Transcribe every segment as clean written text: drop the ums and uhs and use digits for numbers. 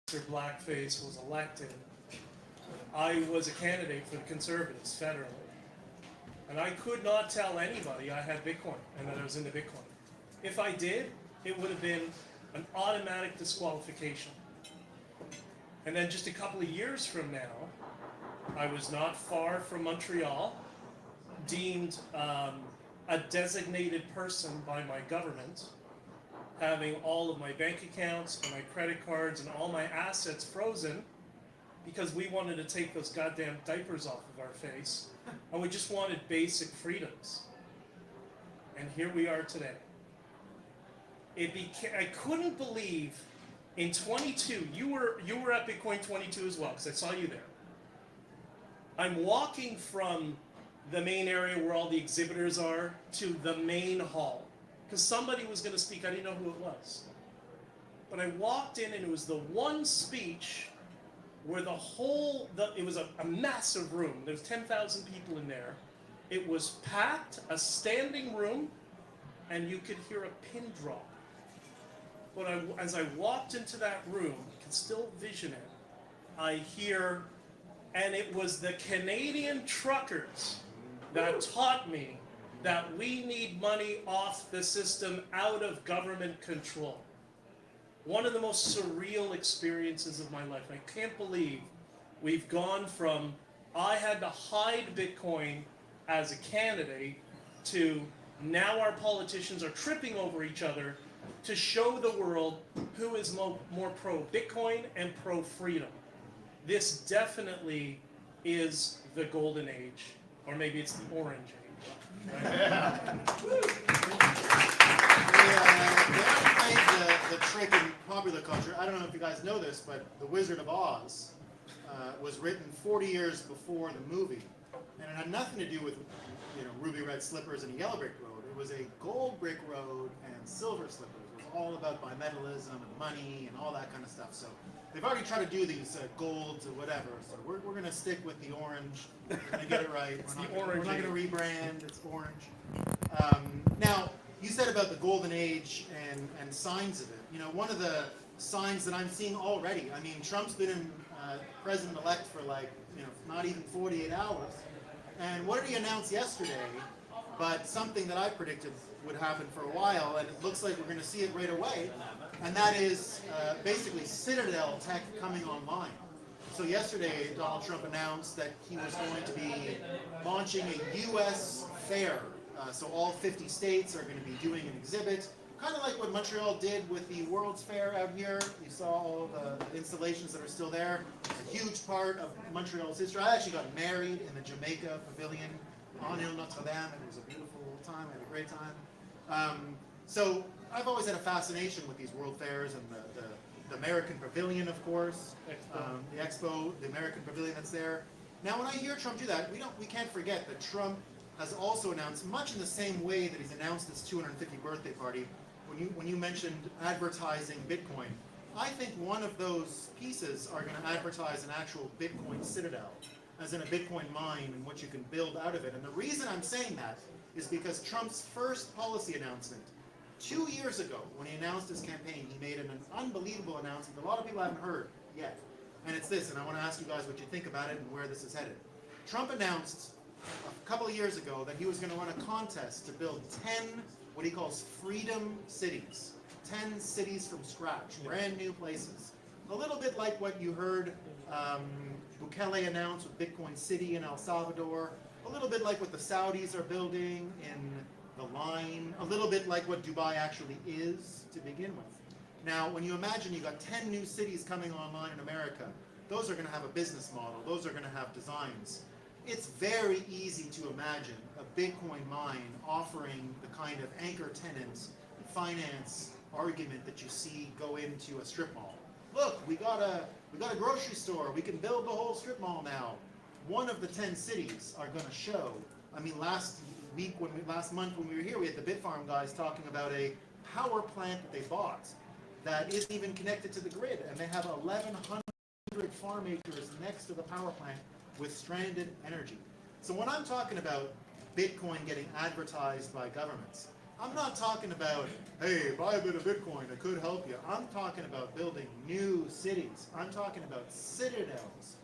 Blackface was elected, I was a candidate for the Conservatives federally. And I could not tell anybody I had Bitcoin and that I was into Bitcoin. If I did, it would have been an automatic disqualification. And then just a couple of years from now, I was not far from Montreal, deemed a designated person by my government, having all of my bank accounts and my credit cards and all my assets frozen because we wanted to take those goddamn diapers off of our face and we just wanted basic freedoms. And here we are today. I couldn't believe in 22, you were at Bitcoin 22 as well, because I saw you there. I'm walking from the main area where all the exhibitors are to the main hall, because somebody was going to speak. I didn't know who it was. But I walked in and it was the one speech where it was a massive room. There was 10,000 people in there. It was packed, a standing room, and you could hear a pin drop. But as I walked into that room, I can still vision it, I hear, and it was the Canadian truckers that taught me that we need money off the system, out of government control. One of the most surreal experiences of my life. I can't believe we've gone from, I had to hide Bitcoin as a candidate, to now our politicians are tripping over each other to show the world who is more pro-Bitcoin and pro-freedom. This definitely is the golden age, or maybe it's the orange age. The trick in popular culture, I don't know if you guys know this, but The Wizard of Oz was written 40 years before the movie. And it had nothing to do with ruby red slippers and a yellow brick road. It was a gold brick road and silver slippers. It was all about bimetallism and money and all that kind of stuff. So they've already tried to do these golds or whatever. So we're going to stick with the orange. We're going to get it right. We're not going to rebrand. It's orange. Now, you said about the golden age and signs of it. One of the signs that I'm seeing already, I mean, Trump's been in president-elect for not even 48 hours. And what did he announce yesterday? But something that I predicted would happen for a while, and it looks like we're going to see it right away. And that is basically Citadel tech coming online. So yesterday, Donald Trump announced that he was going to be launching a U.S. fair. So all 50 states are going to be doing an exhibit, kind of like what Montreal did with the World's Fair out here. You saw all the installations that are still there. A huge part of Montreal's history. I actually got married in the Jamaica Pavilion on Ile Notre Dame, and it was a beautiful time. I had a great time. So I've always had a fascination with these world fairs and the American Pavilion, of course, the Expo, the American Pavilion that's there. Now, when I hear Trump do that, we can't forget that Trump has also announced, much in the same way that he's announced his 250th birthday party, when you mentioned advertising Bitcoin, I think one of those pieces are going to advertise an actual Bitcoin citadel, as in a Bitcoin mine and what you can build out of it. And the reason I'm saying that is because Trump's first policy announcement, 2 years ago, when he announced his campaign, he made an unbelievable announcement a lot of people haven't heard yet. And it's this, and I want to ask you guys what you think about it and where this is headed. Trump announced a couple of years ago that he was going to run a contest to build 10 what he calls freedom cities. 10 cities from scratch, brand new places. A little bit like what you heard Bukele announce with Bitcoin City in El Salvador. A little bit like what the Saudis are building in the Line. A little bit like what Dubai actually is to begin with. Now, when you imagine you've got 10 new cities coming online in America, those are going to have a business model. Those are going to have designs. It's very easy to imagine a Bitcoin mine offering the kind of anchor tenant finance argument that you see go into a strip mall. Look, we got a grocery store. We can build the whole strip mall now. One of the 10 cities are going to show. I mean, last month when we were here, we had the Bitfarm guys talking about a power plant that they bought that isn't even connected to the grid, and they have 1,100 farm acres next to the power plant with stranded energy. So when I'm talking about Bitcoin getting advertised by governments, I'm not talking about, hey, buy a bit of Bitcoin, it could help you. I'm talking about building new cities. I'm talking about citadels,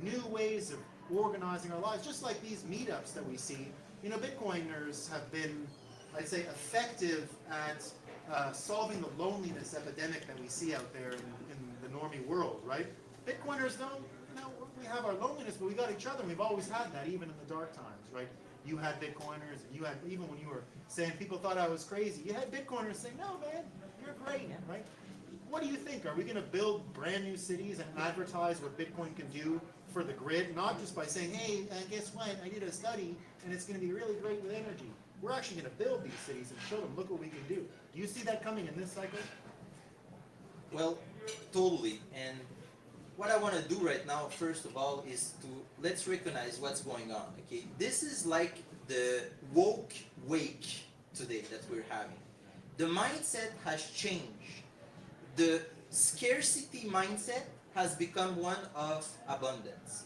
new ways of organizing our lives, just like these meetups that we see. You know, Bitcoiners have been, I'd say, effective at solving the loneliness epidemic that we see out there in the normie world, right? Bitcoiners don't, you know, we have our loneliness, but we got each other, and we've always had that, even in the dark times, right? You had Bitcoiners, and you had, even when you were saying people thought I was crazy, you had Bitcoiners saying, no, man, you're great, right? What do you think? Are we going to build brand new cities and advertise what Bitcoin can do for the grid? Not just by saying, hey, guess what? I did a study, and it's going to be really great with energy. We're actually going to build these cities and show them, look what we can do. Do you see that coming in this cycle? Well, totally. And what I want to do right now, first of all, is to let's recognize what's going on. Okay, this is like the woke wake today that we're having. The mindset has changed. The scarcity mindset has become one of abundance.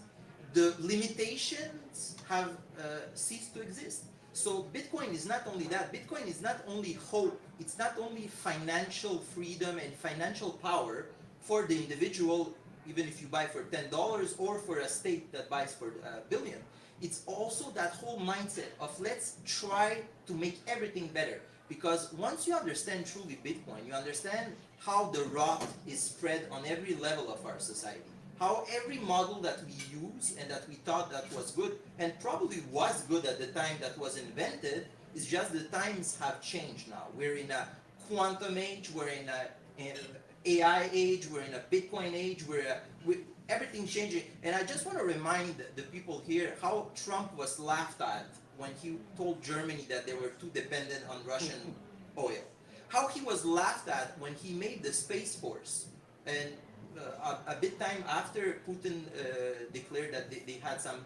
The limitations have ceased to exist. So Bitcoin is not only that. Bitcoin is not only hope. It's not only financial freedom and financial power for the individual, even if you buy for $10 or for a state that buys for a billion. It's also that whole mindset of let's try to make everything better. Because once you understand truly Bitcoin, you understand how the rot is spread on every level of our society. How every model that we use and that we thought that was good, and probably was good at the time that was invented, is just the times have changed now. We're in a quantum age, we're in an AI age, we're in a Bitcoin age, everything's changing. And I just want to remind the people here how Trump was laughed at when he told Germany that they were too dependent on Russian oil. How he was laughed at when he made the Space Force. And a bit time after Putin declared that they had some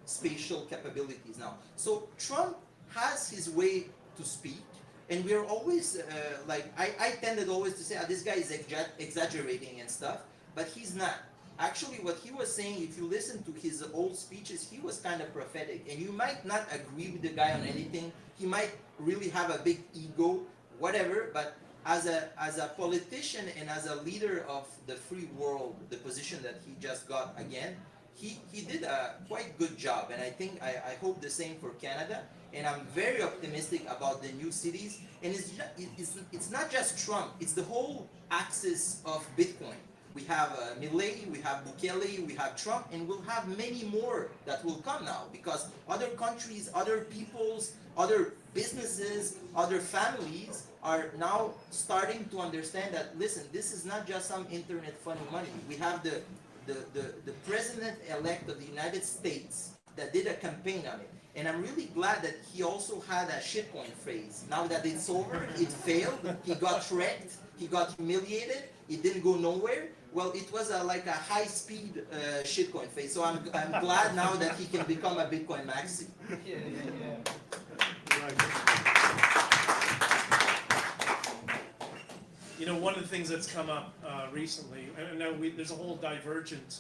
spatial capabilities now. So Trump has his way to speak, and we're always I tended always to say, this guy is exaggerating and stuff, but he's not. Actually, what he was saying, if you listen to his old speeches, he was kind of prophetic, and you might not agree with the guy on anything. He might really have a big ego, whatever, but as a politician and as a leader of the free world, the position that he just got again, he did a quite good job, and I hope the same for Canada. And I'm very optimistic about the new cities. And it's not just Trump; it's the whole axis of Bitcoin. We have Milei, we have Bukele, we have Trump, and we'll have many more that will come now because other countries, other peoples, other businesses, other families are now starting to understand that, listen, this is not just some internet funny money. We have the president-elect of the United States that did a campaign on it. And I'm really glad that he also had a shitcoin phrase. Now that it's over, it failed, he got wrecked, he got humiliated, it didn't go nowhere. Well, it was like a high-speed shitcoin phase. So I'm glad now that he can become a Bitcoin maxi. Yeah. You know, one of the things that's come up recently, and now there's a whole divergent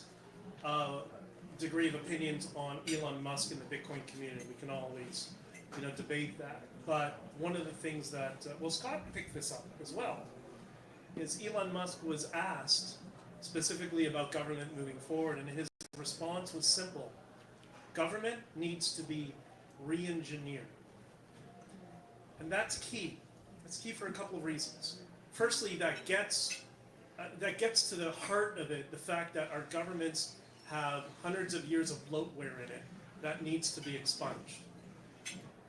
degree of opinions on Elon Musk in the Bitcoin community. We can always, debate that. But one of the things that, Scott picked this up as well, is Elon Musk was asked specifically about government moving forward, and his response was simple. Government needs to be re-engineered. And that's key. That's key for a couple of reasons. Firstly, that gets to the heart of it, the fact that our governments have hundreds of years of bloatware in it that needs to be expunged.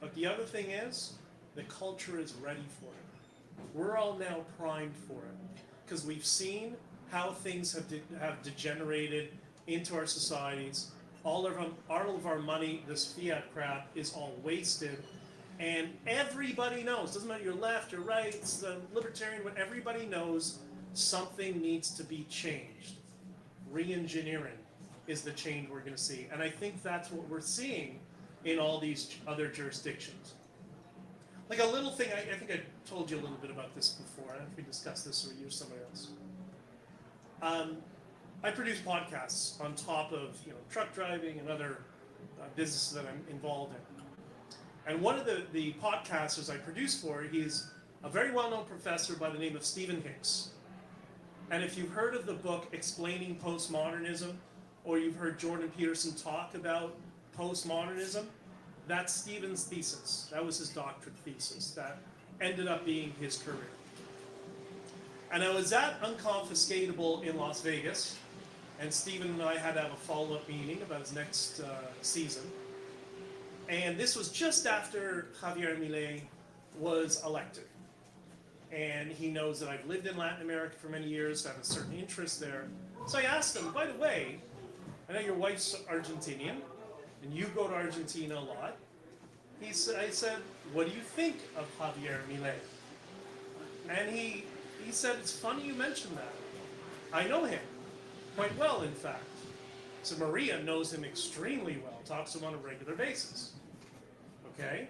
But the other thing is, the culture is ready for it. We're all now primed for it because we've seen how things have degenerated into our societies. All of our money, this fiat crap, is all wasted. And everybody knows, doesn't matter your left, your right, it's the libertarian, but everybody knows something needs to be changed. Re-engineering is the change we're going to see. And I think that's what we're seeing in all these other jurisdictions. Like a little thing, I think I told you a little bit about this before. I don't know if we discussed this or you or somebody else. I produce podcasts on top of truck driving and other businesses that I'm involved in. And one of the podcasters I produce for, he's a very well-known professor by the name of Stephen Hicks. And if you've heard of the book Explaining Postmodernism, or you've heard Jordan Peterson talk about postmodernism, that's Stephen's thesis. That was his doctorate thesis. That ended up being his career. And I was at Unconfiscatable in Las Vegas, and Stephen and I had to have a follow-up meeting about his next season. And this was just after Javier Milei was elected. And he knows that I've lived in Latin America for many years, so I have a certain interest there. So I asked him, by the way, I know your wife's Argentinian, and you go to Argentina a lot. I said, what do you think of Javier Milei? And he said, it's funny you mentioned that. I know him quite well, in fact. So Maria knows him extremely well, talks to him on a regular basis. Okay?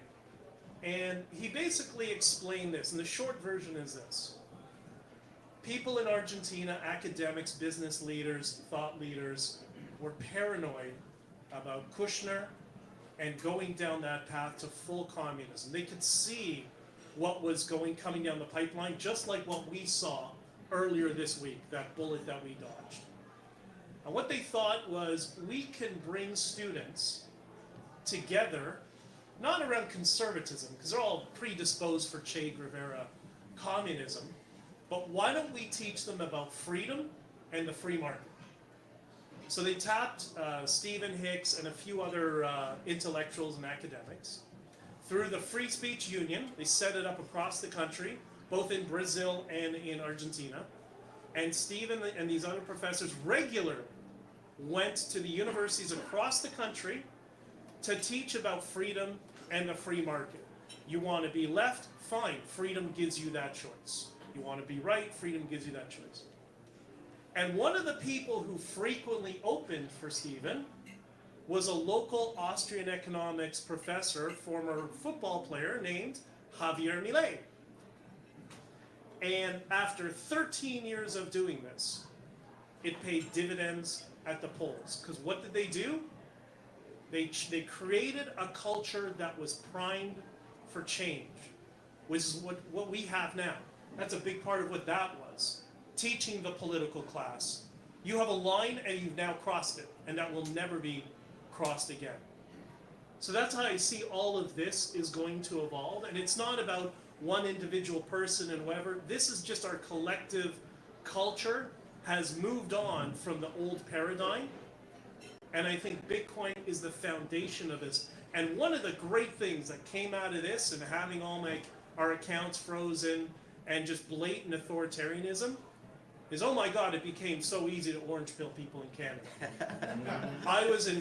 And he basically explained this, and the short version is this. People in Argentina, academics, business leaders, thought leaders, were paranoid about Kushner and going down that path to full communism. They could see what was coming down the pipeline, just like what we saw earlier this week, that bullet that we dodged. And what they thought was, we can bring students together, not around conservatism, because they're all predisposed for Che Guevara communism, but why don't we teach them about freedom and the free market? So they tapped Stephen Hicks and a few other intellectuals and academics. Through the Free Speech Union, they set it up across the country, both in Brazil and in Argentina. And Stephen and these other professors regularly went to the universities across the country to teach about freedom and the free market. You want to be left? Fine, freedom gives you that choice. You want to be right? Freedom gives you that choice. And one of the people who frequently opened for Stephen was a local Austrian economics professor, former football player named Javier Milei. And after 13 years of doing this, it paid dividends at the polls. Because what did they do? They created a culture that was primed for change, which is what we have now. That's a big part of what that was. Teaching the political class. You have a line and you've now crossed it, and that will never be crossed again. So that's how I see all of this is going to evolve, and it's not about one individual person and whoever. This is just our collective culture has moved on from the old paradigm, and I think Bitcoin is the foundation of this. And one of the great things that came out of this and having all our accounts frozen and just blatant authoritarianism is, oh my God, it became so easy to orange pill people in Canada. I was in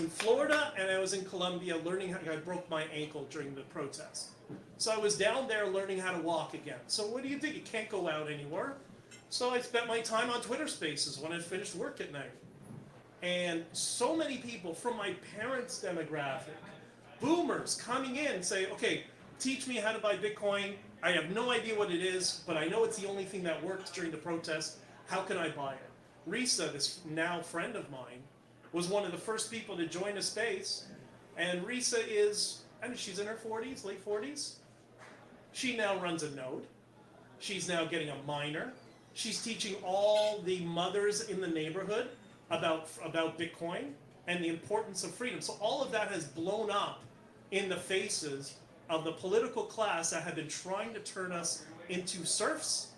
Florida and I was in Colombia learning I broke my ankle during the protest. So I was down there learning how to walk again. So what do you think? You can't go out anymore. So I spent my time on Twitter Spaces when I finished work at night. And so many people from my parents' demographic, boomers coming in and say, okay, teach me how to buy Bitcoin. I have no idea what it is, but I know it's the only thing that worked during the protest. How can I buy it? Risa, this now friend of mine, was one of the first people to join a space. And Risa is, I mean, she's in her 40s, late 40s. She now runs a node. She's now getting a miner. She's teaching all the mothers in the neighborhood about Bitcoin and the importance of freedom. So all of that has blown up in the faces of the political class that have been trying to turn us into serfs,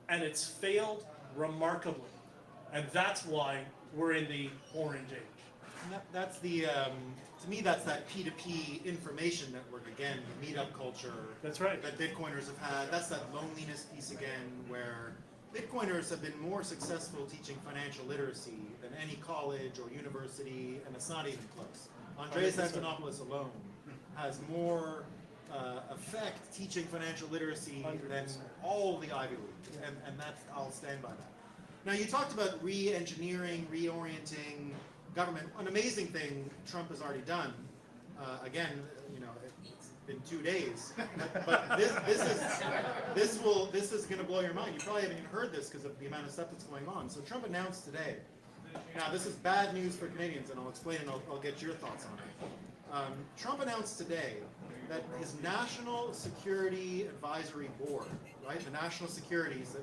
and it's failed remarkably. And that's why we're in the orange age. And that's the, to me, that's that P2P information network again, the meetup culture. That's right. That Bitcoiners have had. That's that loneliness piece again, where Bitcoiners have been more successful teaching financial literacy than any college or university, and it's not even close. Andreas Antonopoulos alone has more effect teaching financial literacy 100%. than all the Ivy League, and that's, I'll stand by that. Now you talked about re-engineering, reorienting government. An amazing thing Trump has already done. Again, you know, it's been 2 days, but this is going to blow your mind. You probably haven't even heard this because of the amount of stuff that's going on. So Trump announced today. Now this is bad news for Canadians, and I'll explain and I'll get your thoughts on it. Trump announced today that his National Security Advisory Board, right, the national securities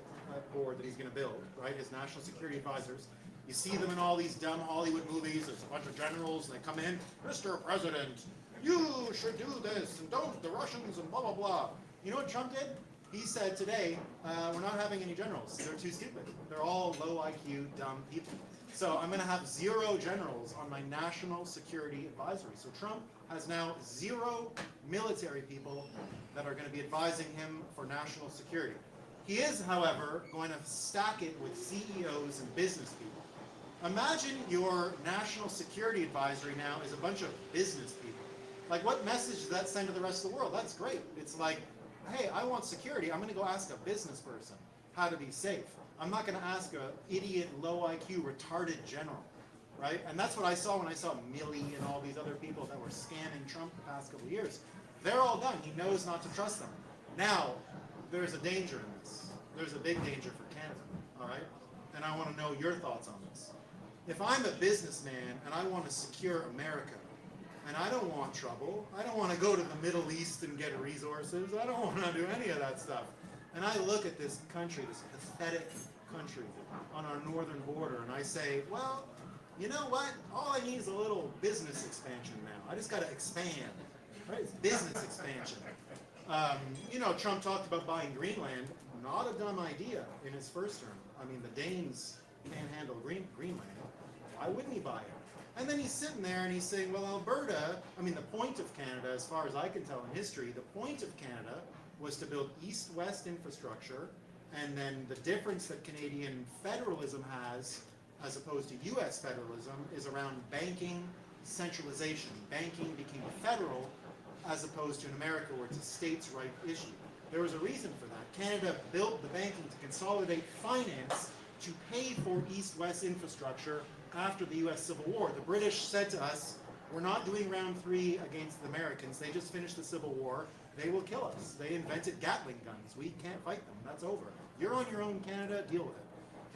board that he's going to build, right, his national security advisors, you see them in all these dumb Hollywood movies. There's a bunch of generals, and they come in, Mr. President, you should do this, and don't the Russians, and blah, blah, blah. You know what Trump did? He said today, we're not having any generals. They're too stupid. They're all low IQ, dumb people. So I'm going to have 0 generals on my national security advisory. So Trump has now 0 military people that are going to be advising him for national security. He is, however, going to stack it with CEOs and business people. Imagine your national security advisory now is a bunch of business people. Like, what message does that send to the rest of the world? That's great. It's like, hey, I want security. I'm going to go ask a business person how to be safe. I'm not going to ask a idiot, low IQ, retarded general, right? And that's what I saw when I saw Milley and all these other people that were scamming Trump the past couple of years. They're all done. He knows not to trust them. Now, there's a danger in this. There's a big danger for Canada, all right? And I want to know your thoughts on this. If I'm a businessman and I want to secure America, and I don't want trouble, I don't want to go to the Middle East and get resources, I don't want to do any of that stuff. And I look at this country, this pathetic country on our northern border, and I say, well, you know what? All I need is a little business expansion now. I just got to expand, right? It's business expansion. You know, Trump talked about buying Greenland. Not a dumb idea in his first term. I mean, the Danes can't handle Greenland. Why wouldn't he buy it? And then he's sitting there and he's saying, well, Alberta, I mean, the point of Canada, as far as I can tell in history, the point of Canada was to build east-west infrastructure, and then the difference that Canadian federalism has, as opposed to U.S. federalism, is around banking centralization. Banking became federal, as opposed to in America where it's a states' right issue. There was a reason for that. Canada built the banking to consolidate finance to pay for east-west infrastructure after the U.S. Civil War. The British said to us, we're not doing round 3 against the Americans. They just finished the Civil War. They will kill us. They invented Gatling guns. We can't fight them. That's over. You're on your own, Canada. Deal with it.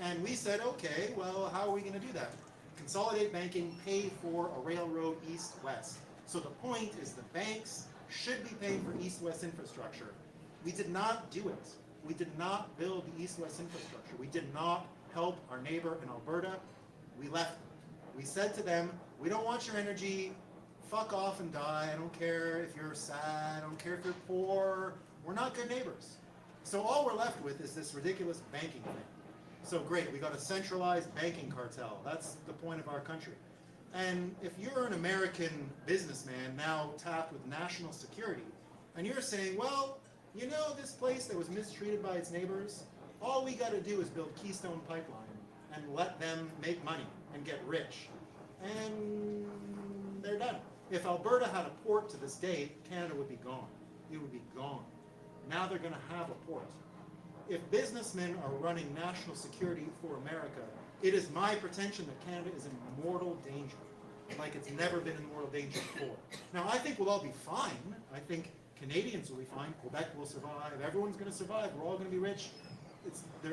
And we said, okay, well, how are we going to do that? Consolidate banking, pay for a railroad east-west. So the point is the banks should be paying for east-west infrastructure. We did not do it. We did not build the east-west infrastructure. We did not help our neighbor in Alberta. We left them. We said to them, we don't want your energy. Fuck off and die. I don't care if you're sad. I don't care if you're poor. We're not good neighbors. So all we're left with is this ridiculous banking thing. So great, we got a centralized banking cartel. That's the point of our country. And if you're an American businessman now tapped with national security, and you're saying, well, you know this place that was mistreated by its neighbors, all we got to do is build Keystone Pipeline and let them make money and get rich. And they're done. If Alberta had a port to this day, Canada would be gone. It would be gone. Now they're going to have a port. If businessmen are running national security for America, it is my pretension that Canada is in mortal danger, like it's never been in mortal danger before. Now, I think we'll all be fine. I think Canadians will be fine. Quebec will survive. Everyone's going to survive. We're all going to be rich.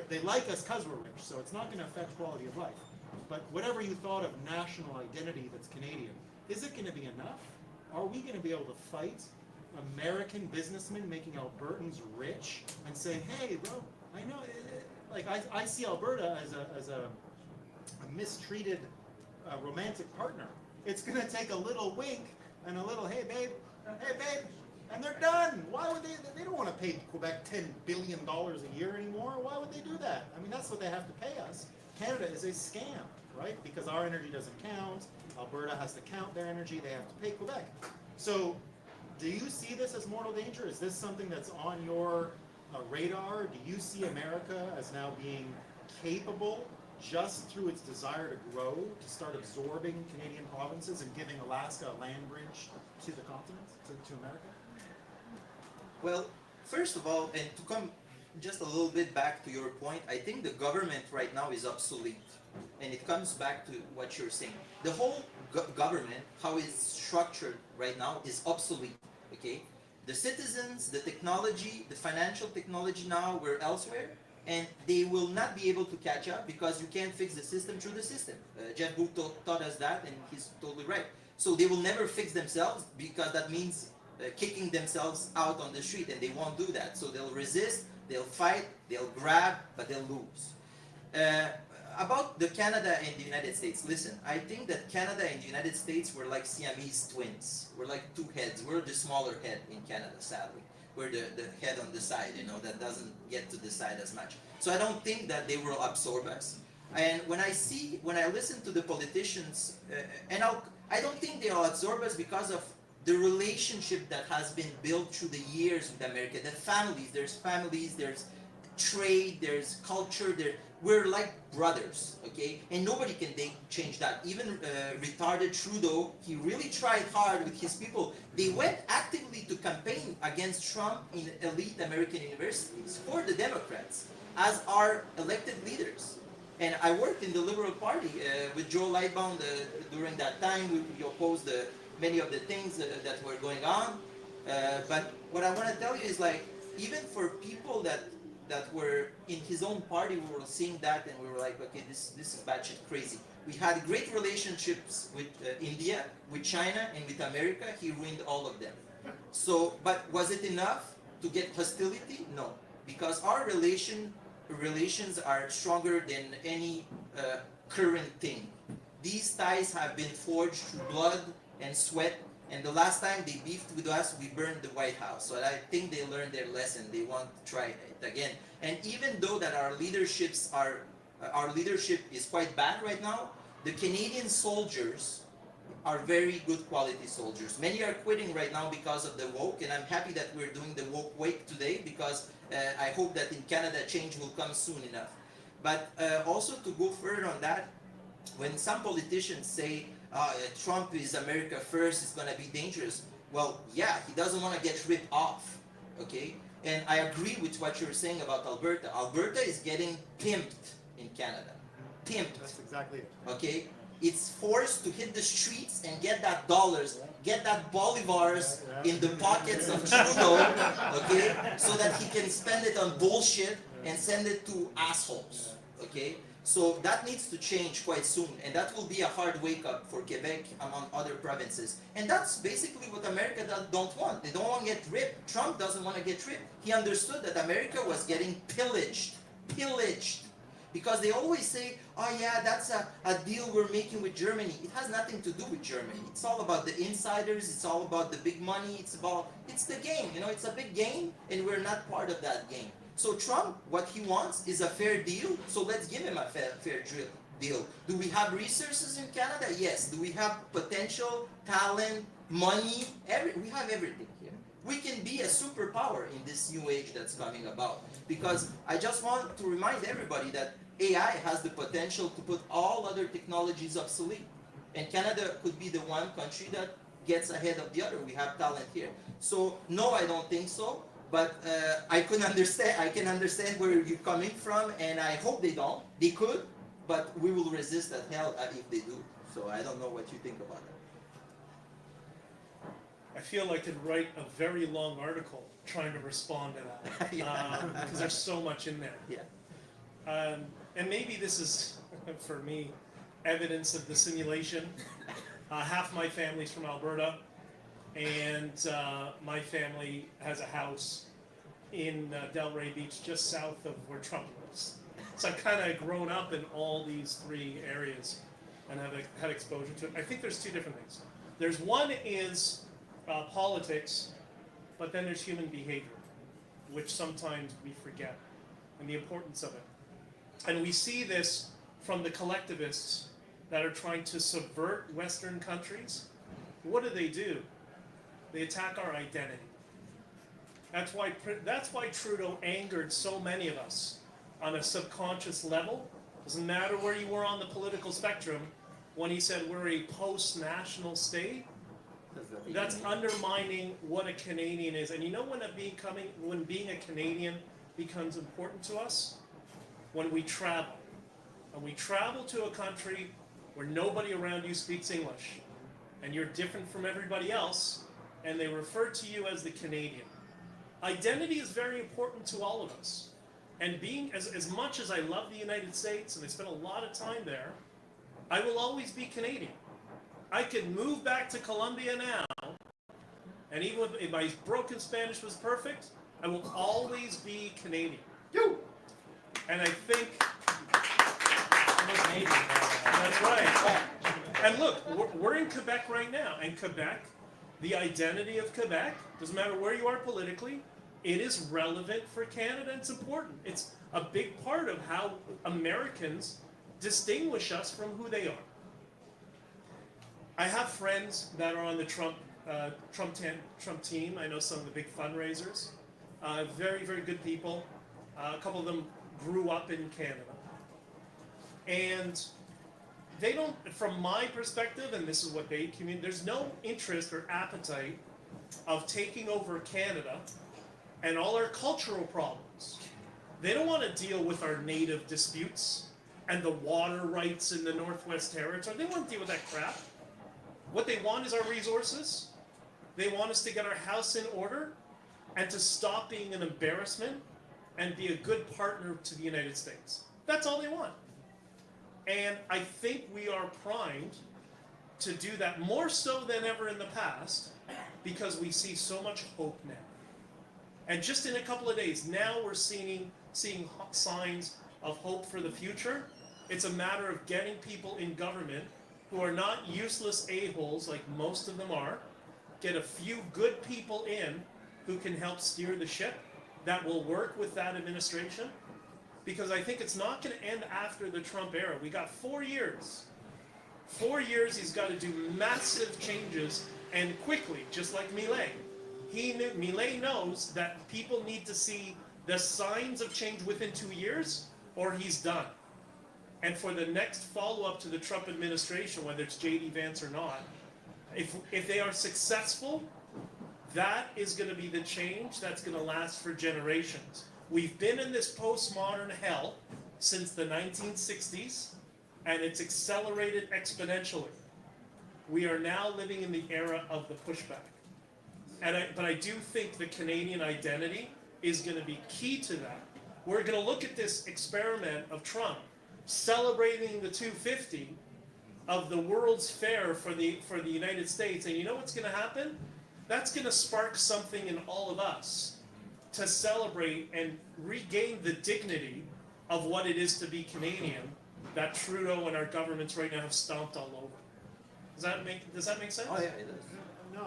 They like us because we're rich, so it's not going to affect quality of life. But whatever you thought of national identity that's Canadian, is it going to be enough? Are we going to be able to fight American businessmen making Albertans rich and saying, hey, bro, I know, like I see Alberta as a mistreated romantic partner. It's going to take a little wink and a little, hey, babe, and they're done. Why would they don't want to pay Quebec $10 billion a year anymore. Why would they do that? I mean, that's what they have to pay us. Canada is a scam, right? Because our energy doesn't count. Alberta has to count their energy. They have to pay Quebec. So do you see this as mortal danger? Is this something that's on your radar? Do you see America as now being capable, just through its desire to grow, to start absorbing Canadian provinces and giving Alaska a land bridge to the continent, to America? Well, first of all, and to come just a little bit back to your point, I think the government right now is obsolete. And it comes back to what you're saying. The whole government, how it's structured right now, is obsolete, okay? The citizens, the technology, the financial technology now, we're elsewhere, and they will not be able to catch up because you can't fix the system through the system. Jeff Booth taught us that, and he's totally right. So they will never fix themselves because that means kicking themselves out on the street, and they won't do that. So they'll resist, they'll fight, they'll grab, but they'll lose. About the Canada and the United States, listen, I think that Canada and the United States were like Siamese twins. We're like two heads. We're the smaller head in Canada, sadly. We're the head on the side, you know, that doesn't get to decide as much. So I don't think that they will absorb us. And when I listen to the politicians, I don't think they'll absorb us because of the relationship that has been built through the years with America. The families, there's trade, there's culture, we're like brothers, okay? And nobody can change that. Even retarded Trudeau, he really tried hard with his people. They went actively to campaign against Trump in elite American universities for the Democrats as our elected leaders. And I worked in the Liberal Party with Joe Lightbound during that time. We opposed many of the things that were going on. But what I want to tell you is, like, even for people that were in his own party, we were seeing that and we were like, okay, this is batshit crazy. We had great relationships with India, with China, and with America. He ruined all of them. So, but was it enough to get hostility? No, because our relations are stronger than any current thing. These ties have been forged through blood and sweat. And the last time they beefed with us, we burned the White House. So I think they learned their lesson. They want to try it again. And even though that our leadership is quite bad right now, the Canadian soldiers are very good quality soldiers. Many are quitting right now because of the woke, and I'm happy that we're doing the woke wake today, because I hope that in Canada change will come soon enough. But also to go further on that, when some politicians say, Trump is America first, it's going to be dangerous. Well, yeah, he doesn't want to get ripped off, okay? And I agree with what you're saying about Alberta. Alberta is getting pimped in Canada. Pimped. That's exactly it. Okay? It's forced to hit the streets and get that dollars, get that bolivars in the pockets of Trudeau, okay? So that he can spend it on bullshit and send it to assholes, okay? So that needs to change quite soon, and that will be a hard wake-up for Quebec among other provinces. And that's basically what America don't want. They don't want to get ripped. Trump doesn't want to get ripped. He understood that America was getting pillaged. Because they always say, oh yeah, that's a deal we're making with Germany. It has nothing to do with Germany. It's all about the insiders, it's all about the big money, it's the game, you know, it's a big game, and we're not part of that game. So Trump, what he wants is a fair deal, so let's give him a fair deal. Do we have resources in Canada? Yes. Do we have potential, talent, money? We have everything here. We can be a superpower in this new age that's coming about. Because I just want to remind everybody that AI has the potential to put all other technologies obsolete. And Canada could be the one country that gets ahead of the other. We have talent here. So no, I don't think so. But I can understand where you're coming from, and I hope they don't. They could, but we will resist as hell if they do. So I don't know what you think about that. I feel I could write a very long article trying to respond to that, because there's so much in there. Yeah. And maybe this is, for me, evidence of the simulation. Half my family's from Alberta, and my family has a house in Delray Beach, just south of where Trump lives. So I've kind of grown up in all these three areas and have had exposure to it. I think there's two different things. There's one is politics, but then there's human behavior, which sometimes we forget, and the importance of it. And we see this from the collectivists that are trying to subvert Western countries. What do? They attack our identity. That's why Trudeau angered so many of us on a subconscious level. Doesn't matter where you were on the political spectrum, when he said we're a post-national state, that's undermining what a Canadian is. And you know when being a Canadian becomes important to us? When we travel. When we travel to a country where nobody around you speaks English, and you're different from everybody else, and they refer to you as the Canadian. Identity is very important to all of us. And being, as much as I love the United States, and I spent a lot of time there, I will always be Canadian. I could move back to Colombia now and even if my broken Spanish was perfect, I will always be Canadian. And I think that's right. And look, we're in Quebec right now, and Quebec, the identity of Quebec, doesn't matter where you are politically, it is relevant for Canada, and it's important. It's a big part of how Americans distinguish us from who they are. I have friends that are on the Trump team. I know some of the big fundraisers. Very, very good people. A couple of them grew up in Canada. And they don't, from my perspective, and this is what they communicate, there's no interest or appetite of taking over Canada and all our cultural problems. They don't want to deal with our native disputes and the water rights in the Northwest Territory. They want to deal with that crap. What they want is our resources. They want us to get our house in order and to stop being an embarrassment and be a good partner to the United States. That's all they want. And I think we are primed to do that more so than ever in the past because we see so much hope now. And just in a couple of days, now we're seeing signs of hope for the future. It's a matter of getting people in government who are not useless a-holes like most of them are, get a few good people in who can help steer the ship that will work with that administration. Because I think it's not going to end after the Trump era. We got 4 years. 4 years he's got to do massive changes and quickly, just like Millet. Millet knows that people need to see the signs of change within 2 years or he's done. And for the next follow-up to the Trump administration, whether it's J.D. Vance or not, if they are successful, that is going to be the change that's going to last for generations. We've been in this postmodern hell since the 1960s, and it's accelerated exponentially. We are now living in the era of the pushback. But I do think the Canadian identity is going to be key to that. We're going to look at this experiment of Trump celebrating the 250 of the World's Fair for the United States, and you know what's going to happen? That's going to spark something in all of us to celebrate and regain the dignity of what it is to be Canadian that Trudeau and our governments right now have stomped all over. Does that make sense? Oh yeah, it does. No,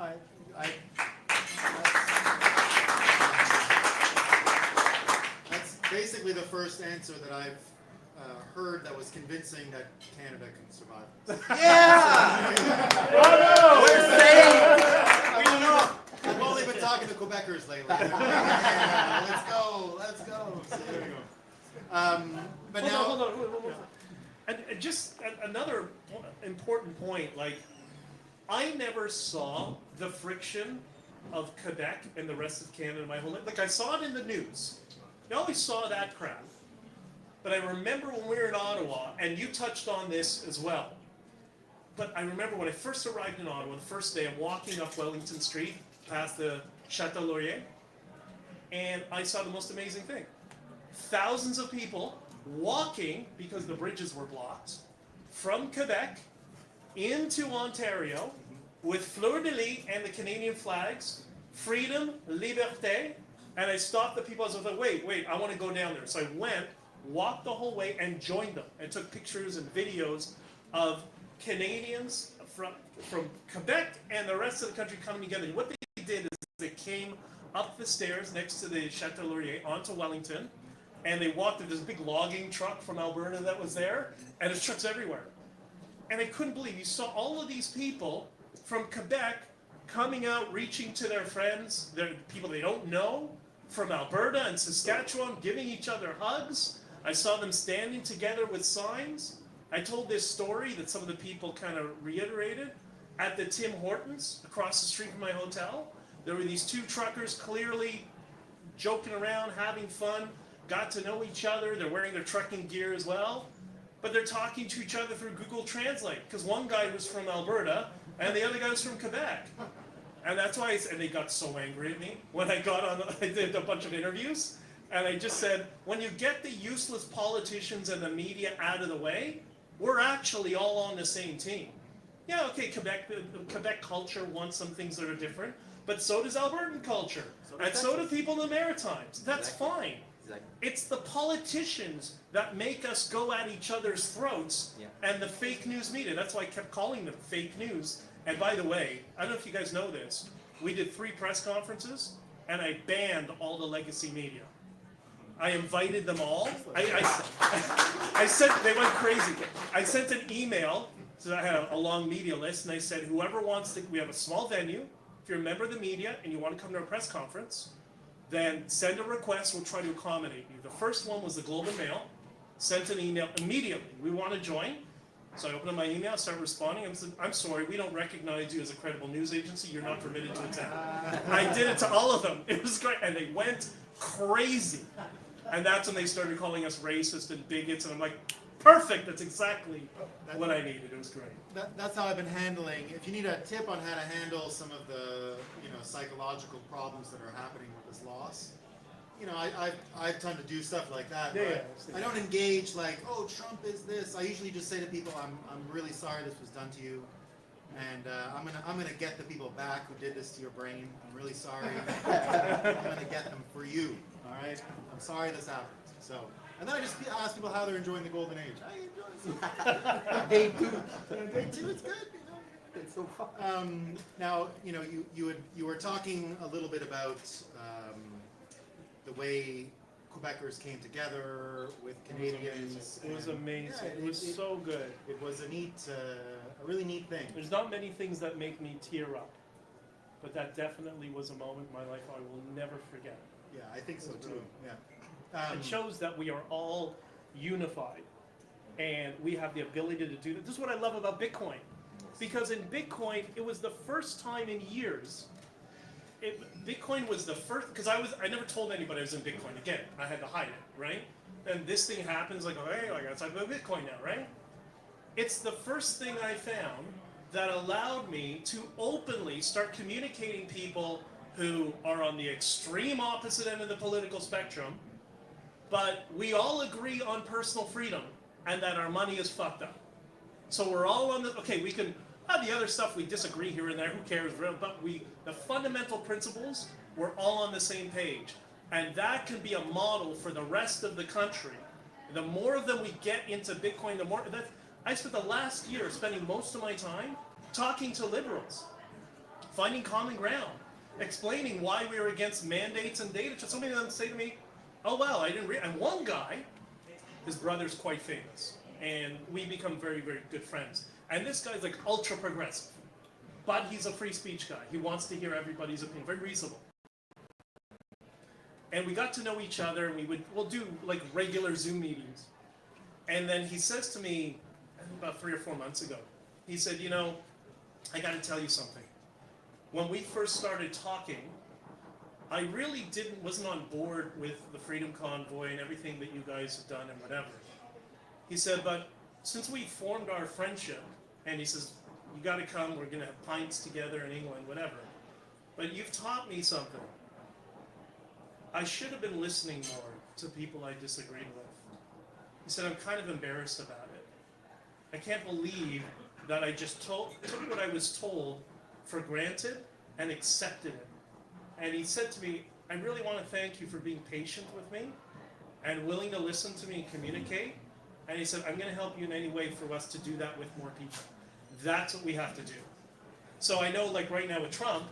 that's basically the first answer that I've heard that was convincing that Canada can survive. Yeah! Bravo! We're saying. We don't know. I've only been talking to Quebecers lately. Yeah, let's go. So there we go. But Hold on. And just another important point, like, I never saw the friction of Quebec and the rest of Canada my whole life. Like, I saw it in the news. I always saw that crap. But I remember when we were in Ottawa, and you touched on this as well. But I remember when I first arrived in Ottawa, the first day, I'm walking up Wellington Street, past the Chateau Laurier, and I saw the most amazing thing. Thousands of people walking, because the bridges were blocked, from Quebec into Ontario with fleur-de-lis and the Canadian flags, freedom, liberté, and I stopped the people. I was like, wait, I want to go down there. So I went, walked the whole way, and joined them, and took pictures and videos of Canadians from Quebec and the rest of the country coming together. What they did is they came up the stairs next to the Chateau Laurier onto Wellington, and they walked. There's a big logging truck from Alberta that was there, and there's trucks everywhere. And I couldn't believe you saw all of these people from Quebec coming out, reaching to their friends, their people they don't know, from Alberta and Saskatchewan, giving each other hugs. I saw them standing together with signs. I told this story that some of the people kind of reiterated at the Tim Hortons across the street from my hotel. There were these two truckers clearly joking around, having fun, got to know each other. They're wearing their trucking gear as well. But they're talking to each other through Google Translate because one guy was from Alberta and the other guy was from Quebec. And that's why, and they got so angry at me when I got on, I did a bunch of interviews, and I just said, when you get the useless politicians and the media out of the way, we're actually all on the same team. Yeah, okay, Quebec culture wants some things that are different, But so does Albertan culture. So does And so do Texas. people in the Maritimes. That's Exactly. fine. Exactly. It's the politicians that make us go at each other's throats Yeah. and the fake news media. That's why I kept calling them fake news. And by the way, I don't know if you guys know this, we did 3 press conferences and I banned all the legacy media. I invited them all. I sent, they went crazy. I sent an email, so I had a long media list, and I said, whoever wants to, we have a small venue. If you're a member of the media and you want to come to our press conference, then send a request, we'll try to accommodate you. The first one was the Globe and Mail, sent an email immediately, we want to join. So I opened up my email, started responding, I said, I'm sorry, we don't recognize you as a credible news agency, you're not permitted to attend. I did it to all of them, it was great, and they went crazy. And that's when they started calling us racist and bigots, and I'm like, perfect, that's exactly what I needed, it was great. That's how I've been handling. If you need a tip on how to handle some of the psychological problems that are happening with this loss, I've tend to do stuff like that. Yeah, I don't engage like, oh, Trump is this. I usually just say to people, I'm really sorry this was done to you, and I'm gonna get the people back who did this to your brain. I'm really sorry. I'm gonna get them for you. All right. I'm sorry this happened. So. And then I just ask people how they're enjoying the golden age. I enjoy it. Day 2. Day 2, it's good. It's so fun. Now, you were talking a little bit about the way Quebecers came together with Canadians. It was and- amazing. yeah, It was so good. It was a really neat thing. There's not many things that make me tear up, but that definitely was a moment in my life I will never forget. Yeah, I think so too. Yeah. It shows that we are all unified and we have the ability to do that. This is what I love about Bitcoin. Because in Bitcoin, it was the first time in years, Bitcoin was the first, because I never told anybody I was in Bitcoin. Again, I had to hide it, right? And this thing happens, like, hey, I got to talk about Bitcoin now, right? It's the first thing I found that allowed me to openly start communicating people who are on the extreme opposite end of the political spectrum, but we all agree on personal freedom and that our money is fucked up. So we're all on the, okay, we can have the other stuff we disagree here and there, who cares, but the fundamental principles, we're all on the same page. And that can be a model for the rest of the country. The more of them we get into Bitcoin, the more, I spent the last year spending most of my time talking to liberals, finding common ground, explaining why we were against mandates and data. So many of them say to me, oh wow, I didn't and one guy, his brother's quite famous, and we become very, very good friends. And this guy's like ultra progressive, but he's a free speech guy. He wants to hear everybody's opinion, very reasonable. And we got to know each other, and we'll do like regular Zoom meetings. And then he says to me, about 3 or 4 months ago, he said, I got to tell you something. When we first started talking, I really wasn't on board with the Freedom Convoy and everything that you guys have done and whatever. He said, but since we formed our friendship, and he says, you got to come, we're going to have pints together in England, whatever. But you've taught me something. I should have been listening more to people I disagreed with. He said, I'm kind of embarrassed about it. I can't believe that I just took what I was told for granted and accepted it. And he said to me, I really want to thank you for being patient with me and willing to listen to me and communicate. And he said, I'm going to help you in any way for us to do that with more people. That's what we have to do. So I know, like right now with Trump,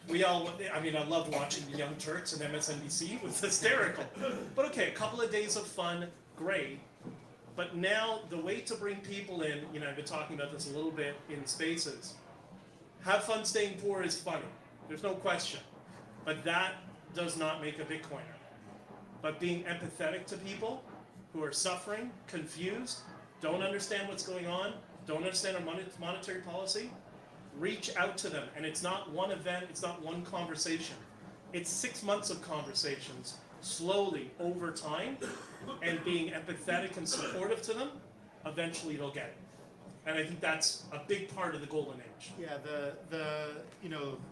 I loved watching the Young Turks and MSNBC. It was hysterical. But okay, a couple of days of fun, great. But now the way to bring people in, I've been talking about this a little bit in spaces. Have fun staying poor is funny. There's no question. But that does not make a Bitcoiner. But being empathetic to people who are suffering, confused, don't understand what's going on, don't understand our monetary policy, reach out to them. And it's not one event, it's not one conversation. It's 6 months of conversations, slowly, over time, and being empathetic and supportive to them, eventually they'll get it. And I think that's a big part of the golden age. Yeah,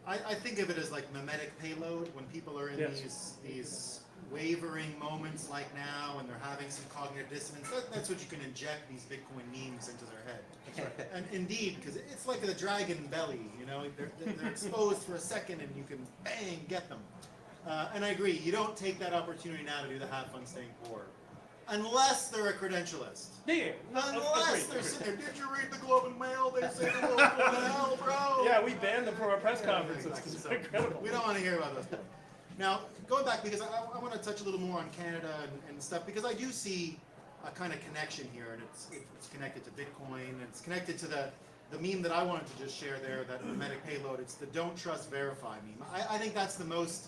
I think of it as like mimetic payload when people are in Yes. these wavering moments like now, when they're having some cognitive dissonance, that's what you can inject these Bitcoin memes into their head. And indeed, because it's like the dragon belly, you know, they're exposed for a second and you can bang get them. And I agree, you don't take that opportunity now to do the have fun staying poor. Unless they're a credentialist. Yeah. Unless they're sitting there, did you read the Globe and Mail? They say the world's going to hell, bro. Yeah, we banned them from our press conferences because Exactly. it's incredible. We don't want to hear about those people. Now, going back, because I want to touch a little more on Canada and stuff, because I do see a kind of connection here, and it's connected to Bitcoin, and it's connected to the meme that I wanted to just share there, that mimetic payload. It's the don't trust, verify meme. I think that's the most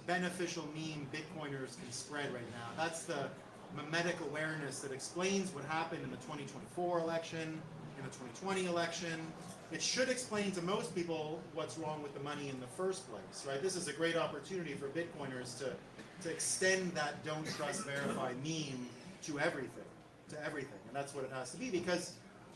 beneficial meme Bitcoiners can spread right now. That's the mimetic awareness that explains what happened in the 2024 election, in the 2020 election. It should explain to most people what's wrong with the money in the first place, right? This is a great opportunity for Bitcoiners to extend that don't trust, verify meme to everything, and that's what it has to be. Because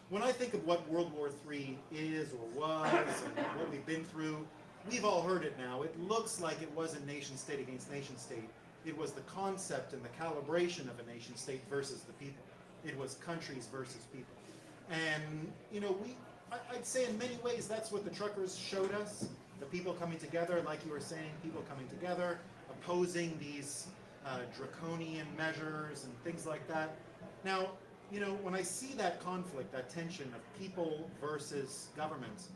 when I think of what World War III is or was, and what we've been through, we've all heard it now. It looks like it wasn't nation state against nation state. It was the concept and the calibration of a nation state versus the people. It was countries versus people. And, you know, I'd say in many ways that's what the truckers showed us. The people coming together, like you were saying, people coming together, opposing these draconian measures and things like that. Now, you know, when I see that conflict, that tension of people versus government,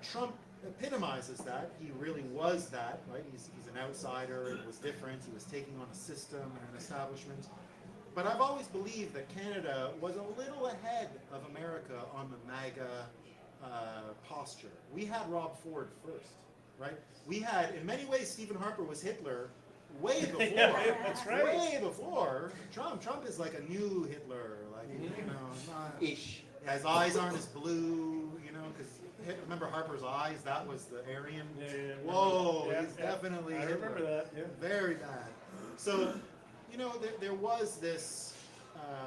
Trump epitomizes that. He really was that, right? He's an outsider. It was different. He was taking on a system and an establishment. But I've always believed that Canada was a little ahead of America on the MAGA posture. We had Rob Ford first, right? We had, in many ways, Stephen Harper was Hitler way before. Yeah, that's right. Way before Trump. Trump is like a new Hitler, like, you know, not, Ish. his eyes aren't as blue, you know, because remember Harper's eyes? That was the Aryan. Yeah. Whoa, Yeah, he's definitely I Hitler. remember that. Yeah. Very bad. So, you know, there was this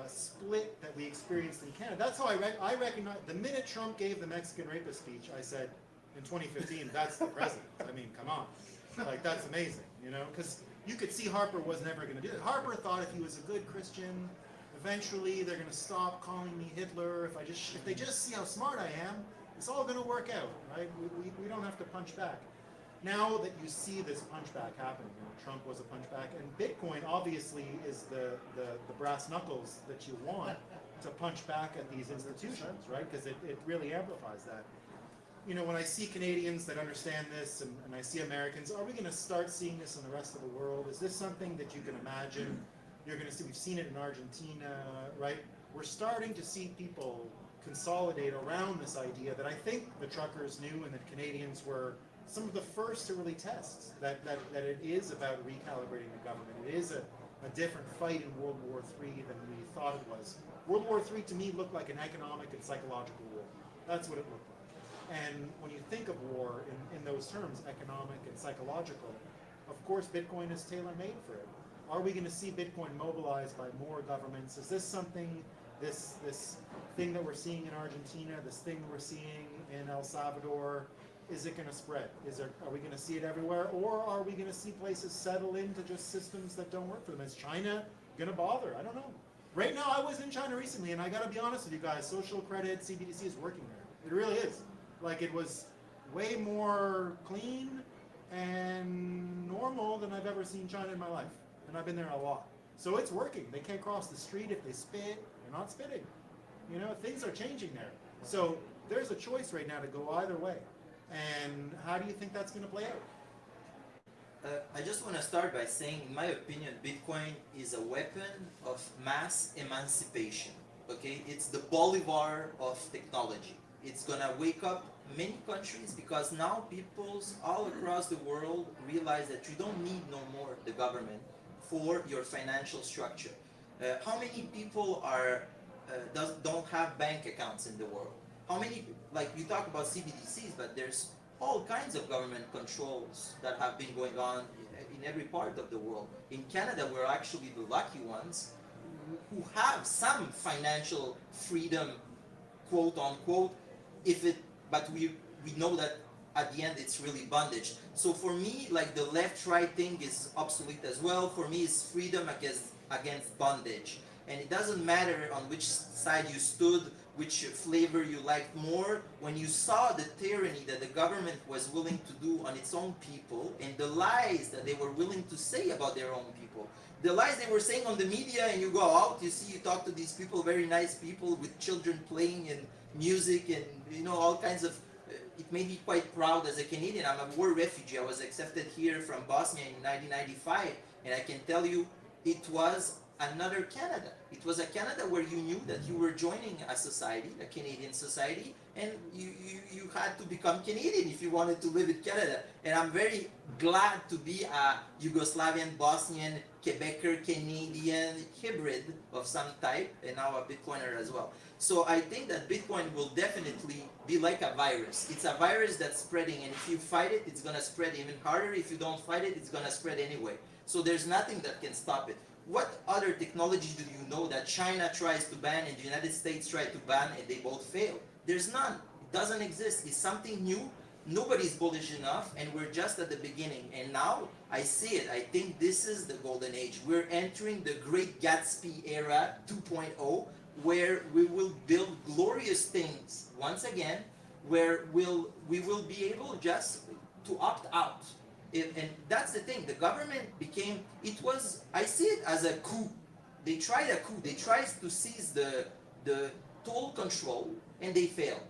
split that we experienced in Canada. That's how I recognize, the minute Trump gave the Mexican rapist speech, I said, in 2015, that's the president. I mean, come on. Like, that's amazing, you know? Because you could see Harper was never going to do it. Harper thought if he was a good Christian, eventually they're going to stop calling me Hitler. If they just see how smart I am, it's all going to work out, right? We don't have to punch back. Now that you see this punchback happening, you know, Trump was a punchback, and Bitcoin obviously is the brass knuckles that you want to punch back at these institutions, right? Because it really amplifies that. You know, when I see Canadians that understand this, and I see Americans, are we going to start seeing this in the rest of the world? Is this something that you can imagine? You're going to see, we've seen it in Argentina, right? We're starting to see people consolidate around this idea that I think the truckers knew and that Canadians were some of the first to really test, that it is about recalibrating the government. It is a different fight in World War III than we thought it was. World War III to me looked like an economic and psychological war. That's what it looked like. And when you think of war in those terms, economic and psychological, of course Bitcoin is tailor-made for it. Are we going to see Bitcoin mobilized by more governments? Is this something, this thing that we're seeing in Argentina, this thing we're seeing in El Salvador, is it going to spread? Are we going to see it everywhere? Or are we going to see places settle into just systems that don't work for them? Is China going to bother? I don't know. Right now, I was in China recently, and I got to be honest with you guys, social credit, CBDC is working there. It really is. Like, it was way more clean and normal than I've ever seen China in my life. And I've been there a lot. So it's working. They can't cross the street if they spit. They're not spitting. You know, things are changing there. So there's a choice right now to go either way. And how do you think that's going to play out? I just want to start by saying, in my opinion, Bitcoin is a weapon of mass emancipation. Okay, it's the Bolivar of technology. It's going to wake up many countries because now peoples all across the world realize that you don't need no more the government for your financial structure. How many people don't have bank accounts in the world? How many, like we talk about CBDCs, but there's all kinds of government controls that have been going on in every part of the world. In Canada, we're actually the lucky ones who have some financial freedom, quote unquote, but we know that at the end it's really bondage. So for me, like the left-right thing is obsolete as well. For me, it's freedom against bondage. And it doesn't matter on which side you stood, which flavor you liked more. When you saw the tyranny that the government was willing to do on its own people, and the lies that they were willing to say about their own people, the lies they were saying on the media, and you go out, you talk to these people, very nice people with children playing and music and all kinds of, it made me quite proud as a Canadian. I'm a war refugee. I was accepted here from Bosnia in 1995, and I can tell you it was another Canada. It was a Canada where you knew that you were joining a society, a Canadian society, and you had to become Canadian if you wanted to live in Canada. And I'm very glad to be a Yugoslavian, Bosnian, Quebecer, Canadian hybrid of some type, and now a Bitcoiner as well. So I think that Bitcoin will definitely be like a virus. It's a virus that's spreading, and if you fight it, it's gonna spread even harder. If you don't fight it, it's gonna spread anyway. So there's nothing that can stop it. What other technology do you know that China tries to ban and the United States try to ban and they both fail? There's none. It doesn't exist. It's something new. Nobody's bullish enough, and we're just at the beginning. And now I see it. I think this is the golden age. We're entering the Great Gatsby era 2.0, where we will build glorious things once again, where we will be able just to opt out. And that's the thing. The government became, I see it as a coup. They tried a coup. They tried to seize the total control, and they failed.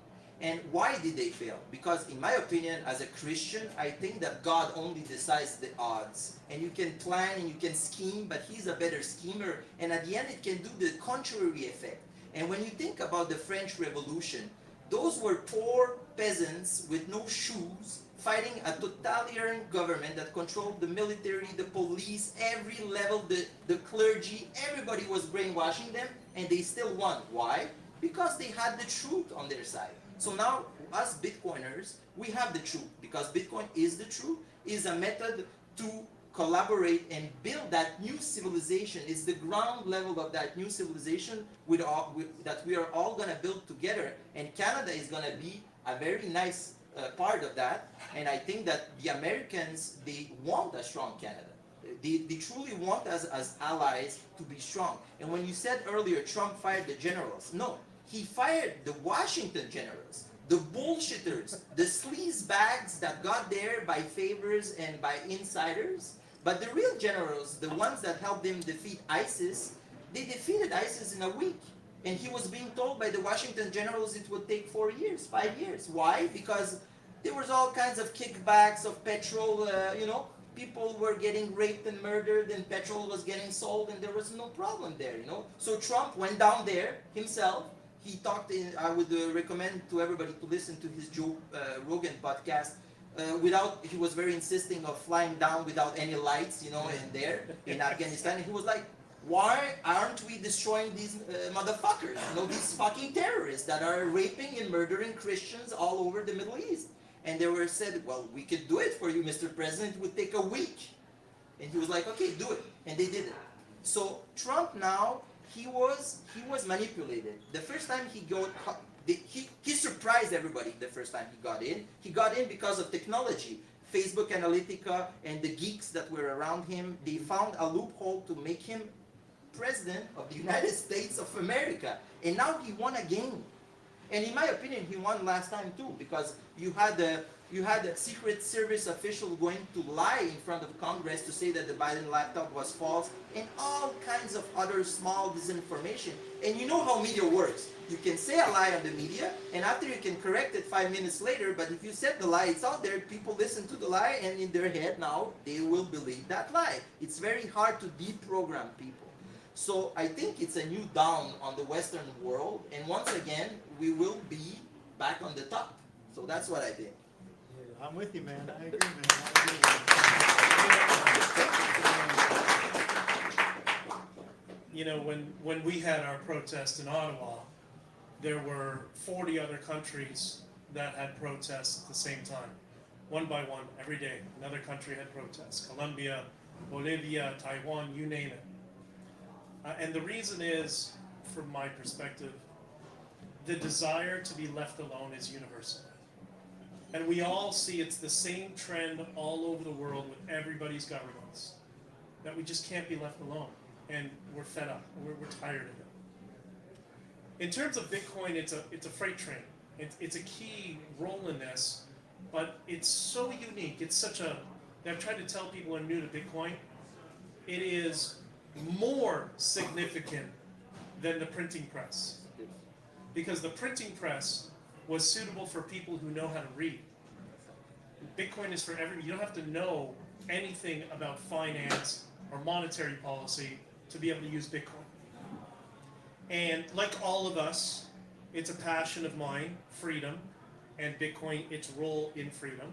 And why did they fail? Because in my opinion, as a Christian, I think that God only decides the odds. And you can plan and you can scheme, but He's a better schemer. And at the end, it can do the contrary effect. And when you think about the French Revolution, those were poor peasants with no shoes, fighting a totalitarian government that controlled the military, the police, every level, the clergy, everybody was brainwashing them, and they still won. Why? Because they had the truth on their side. So now, us Bitcoiners, we have the truth, because Bitcoin is the truth, is a method to collaborate and build that new civilization. It's the ground level of that new civilization that we are all going to build together, and Canada is going to be a very nice part of that. And I think that the Americans, they want a strong Canada. They truly want us as allies to be strong. And when you said earlier Trump fired the generals, no, he fired the Washington generals, the bullshitters, the sleaze bags that got there by favors and by insiders. But the real generals, the ones that helped them defeat ISIS, they defeated ISIS in a week. And he was being told by the Washington generals it would take 4 years, 5 years. Why? Because there was all kinds of kickbacks of petrol, people were getting raped and murdered, and petrol was getting sold, and there was no problem there, So Trump went down there himself. He talked I would recommend to everybody to listen to his Joe Rogan podcast. He was very insisting of flying down without any lights, in Afghanistan. And he was like, why aren't we destroying these motherfuckers? These fucking terrorists that are raping and murdering Christians all over the Middle East. And they were said, well, we could do it for you, Mr. President. It would take a week. And he was like, okay, do it. And they did it. So Trump now, he was manipulated. The first time he surprised everybody the first time he got in. He got in because of technology. Facebook Analytica and the geeks that were around him, they found a loophole to make him president of the United States of America. And now he won again. And in my opinion, he won last time too, because you had a Secret Service official going to lie in front of Congress to say that the Biden laptop was false, and all kinds of other small disinformation. And you know how media works. You can say a lie on the media, and after you can correct it 5 minutes later, but if you said the lie, it's out there, people listen to the lie, and in their head now, they will believe that lie. It's very hard to deprogram people. So I think it's a new dawn on the Western world, and once again, we will be back on the top. So that's what I think. Yeah, I'm with you, man. I agree, man. When we had our protest in Ottawa, there were 40 other countries that had protests at the same time. One by one, every day, another country had protests. Colombia, Bolivia, Taiwan, you name it. And the reason is, from my perspective, the desire to be left alone is universal. And we all see it's the same trend all over the world with everybody's governments, that we just can't be left alone. And we're fed up. We're tired of it. In terms of Bitcoin, it's a freight train. It's a key role in this, but it's so unique. It's such a, I've tried to tell people who are new to Bitcoin, it is more significant than the printing press. Because the printing press was suitable for people who know how to read. Bitcoin is for everyone. You don't have to know anything about finance or monetary policy to be able to use Bitcoin. And like all of us, it's a passion of mine, freedom, and Bitcoin, its role in freedom.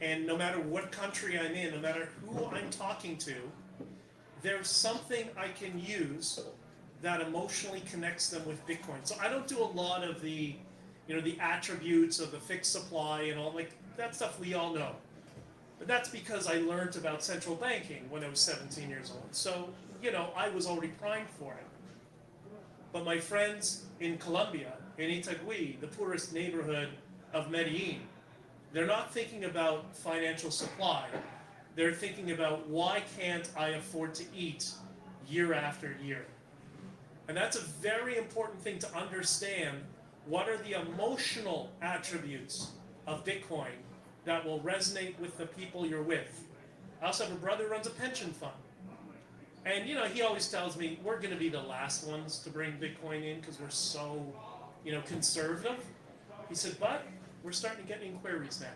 And no matter what country I'm in, no matter who I'm talking to, there's something I can use that emotionally connects them with Bitcoin. So I don't do a lot of the, the attributes of the fixed supply and all, like that stuff we all know. But that's because I learned about central banking when I was 17 years old. So, I was already primed for it. But my friends in Colombia, in Itagüí, the poorest neighborhood of Medellin, they're not thinking about financial supply. They're thinking about why can't I afford to eat year after year? And that's a very important thing to understand. What are the emotional attributes of Bitcoin that will resonate with the people you're with? I also have a brother who runs a pension fund. And he always tells me we're going to be the last ones to bring Bitcoin in because we're so, conservative. He said, but we're starting to get inquiries now.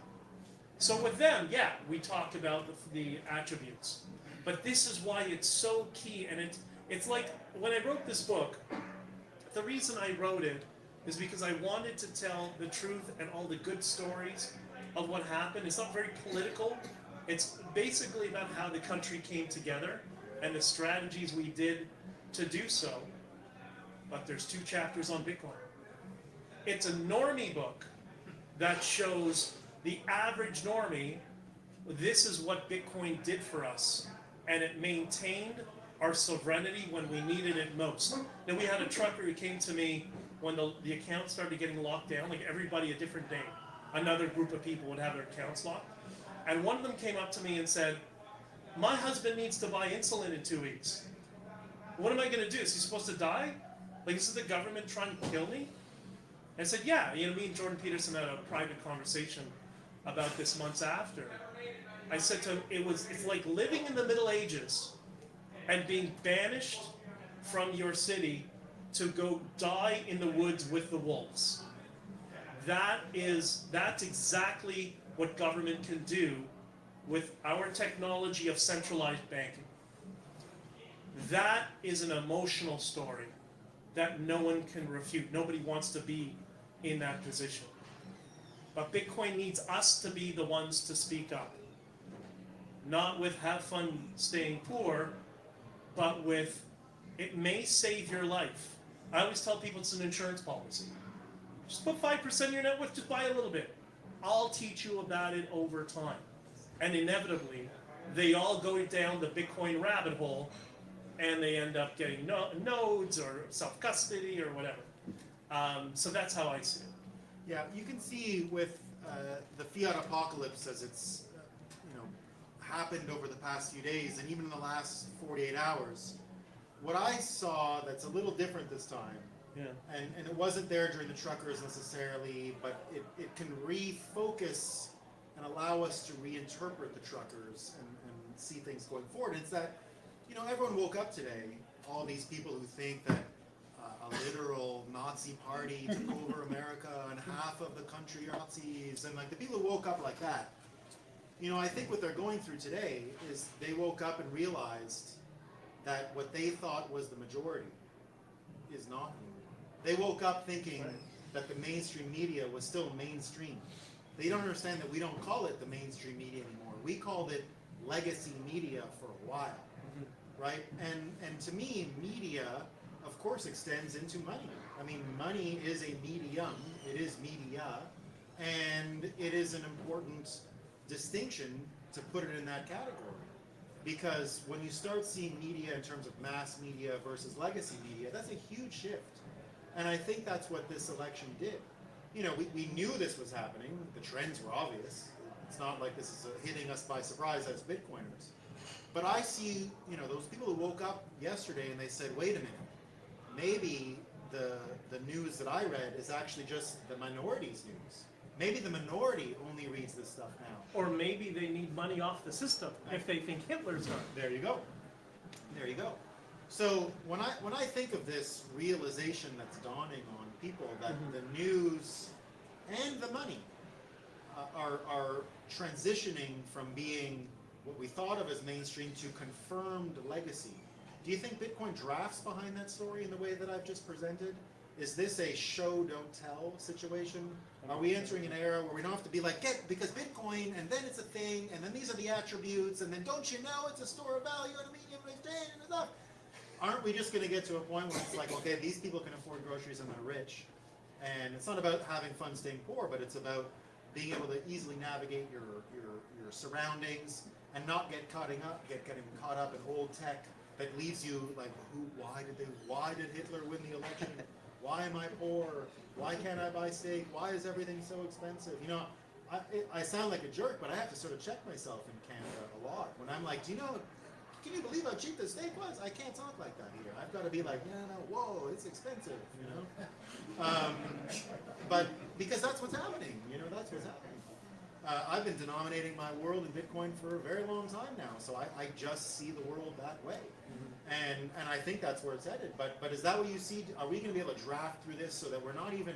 So with them, yeah, we talk about the attributes. But this is why it's so key. And it's like when I wrote this book, the reason I wrote it is because I wanted to tell the truth and all the good stories of what happened. It's not very political. It's basically about how the country came together and the strategies we did to do so. But there's 2 chapters on Bitcoin. It's a normie book that shows the average normie, this is what Bitcoin did for us. And it maintained our sovereignty when we needed it most. Then we had a trucker who came to me when the accounts started getting locked down, like everybody a different day. Another group of people would have their accounts locked. And one of them came up to me and said, my husband needs to buy insulin in 2 weeks. What am I going to do? Is he supposed to die? Like, is the government trying to kill me? And I said, yeah. Me and Jordan Peterson had a private conversation about this months after. I said to him, it's like living in the Middle Ages and being banished from your city to go die in the woods with the wolves. That's exactly what government can do with our technology of centralized banking. That is an emotional story that no one can refute. Nobody wants to be in that position. But Bitcoin needs us to be the ones to speak up. Not with have fun staying poor, but with it may save your life. I always tell people it's an insurance policy. Just put 5% of your net worth, just buy a little bit. I'll teach you about it over time. And inevitably, they all go down the Bitcoin rabbit hole, and they end up getting nodes or self-custody or whatever. So that's how I see it. Yeah, you can see with the fiat apocalypse as it's happened over the past few days, and even in the last 48 hours, what I saw that's a little different this time, and it wasn't there during the truckers necessarily, but it can refocus and allow us to reinterpret the truckers and see things going forward. It's that, everyone woke up today, all these people who think that a literal Nazi party took over America and half of the country are Nazis, and like the people who woke up like that, I think what they're going through today is they woke up and realized that what they thought was the majority is not. They woke up thinking that the mainstream media was still mainstream. They don't understand that we don't call it the mainstream media anymore. We called it legacy media for a while, right? And to me, media, of course, extends into money. I mean, money is a medium. It is media, and it is an important distinction to put it in that category. Because when you start seeing media in terms of mass media versus legacy media, that's a huge shift. And I think that's what this election did. we knew this was happening. The trends were obvious. It's not like this is hitting us by surprise as Bitcoiners. But I see, those people who woke up yesterday and they said, wait a minute, maybe the news that I read is actually just the minority's news. Maybe the minority only reads this stuff now. Or maybe they need money off the system if they think Hitler's gone. There you go. There you go. So when I think of this realization that's dawning on people that the news and the money are transitioning from being what we thought of as mainstream to confirmed legacy. Do you think Bitcoin drafts behind that story in the way that I've just presented? Is this a show don't tell situation? Are we entering an era where we don't have to be like, because Bitcoin, and then it's a thing, and then these are the attributes, and then don't you know it's a store of value and a medium of exchange and stuff? Aren't we just going to get to a point where it's like, okay, these people can afford groceries and they're rich, and it's not about having fun staying poor, but it's about being able to easily navigate your surroundings and not getting caught up in old tech that leaves you like, why did Hitler win the election? Why am I poor? Why can't I buy steak? Why is everything so expensive? I sound like a jerk, but I have to sort of check myself in Canada a lot when I'm like, can you believe how cheap the steak was? I can't talk like that here. I've got to be like, no, whoa, it's expensive, But because that's what's happening, that's what's happening. I've been denominating my world in Bitcoin for a very long time now, so I just see the world that way. And I think that's where it's headed. But is that what you see? Are we going to be able to draft through this so that we're not even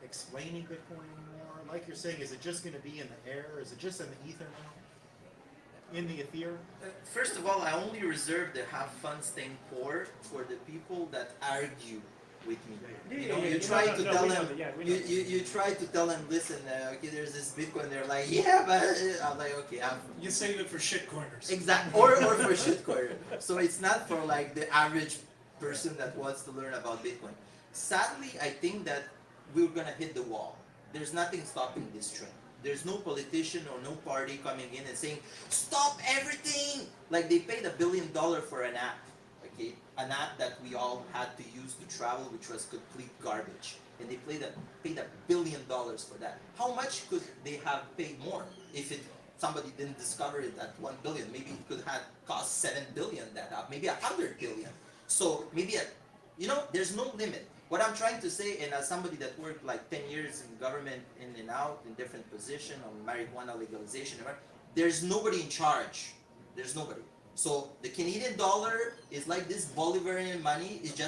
explaining Bitcoin anymore? Like you're saying, is it just going to be in the air? Is it just in the ether now? In the ether? First of all, I only reserve the have fun staying poor for the people that argue with me. You try to tell them. You try to tell them. Listen, okay, there's this Bitcoin. They're like, yeah, but I'm like, okay, you save it for shitcoiners. Exactly, or for shitcoiner. So it's not for like the average person that wants to learn about Bitcoin. Sadly, I think that we're gonna hit the wall. There's nothing stopping this trend. There's no politician or no party coming in and saying, stop everything! Like they paid $1 billion for an app. Okay, an app that we all had to use to travel, which was complete garbage, and they paid $1 billion for that. How much could they have paid more if somebody didn't discover it at $1 billion? Maybe it could have cost $7 billion that app, maybe $100 billion. So maybe there's no limit. What I'm trying to say, and as somebody that worked like 10 years in government, in and out, in different positions on marijuana legalization, there's nobody in charge. There's nobody. So the Canadian dollar is like this Bolivarian money. It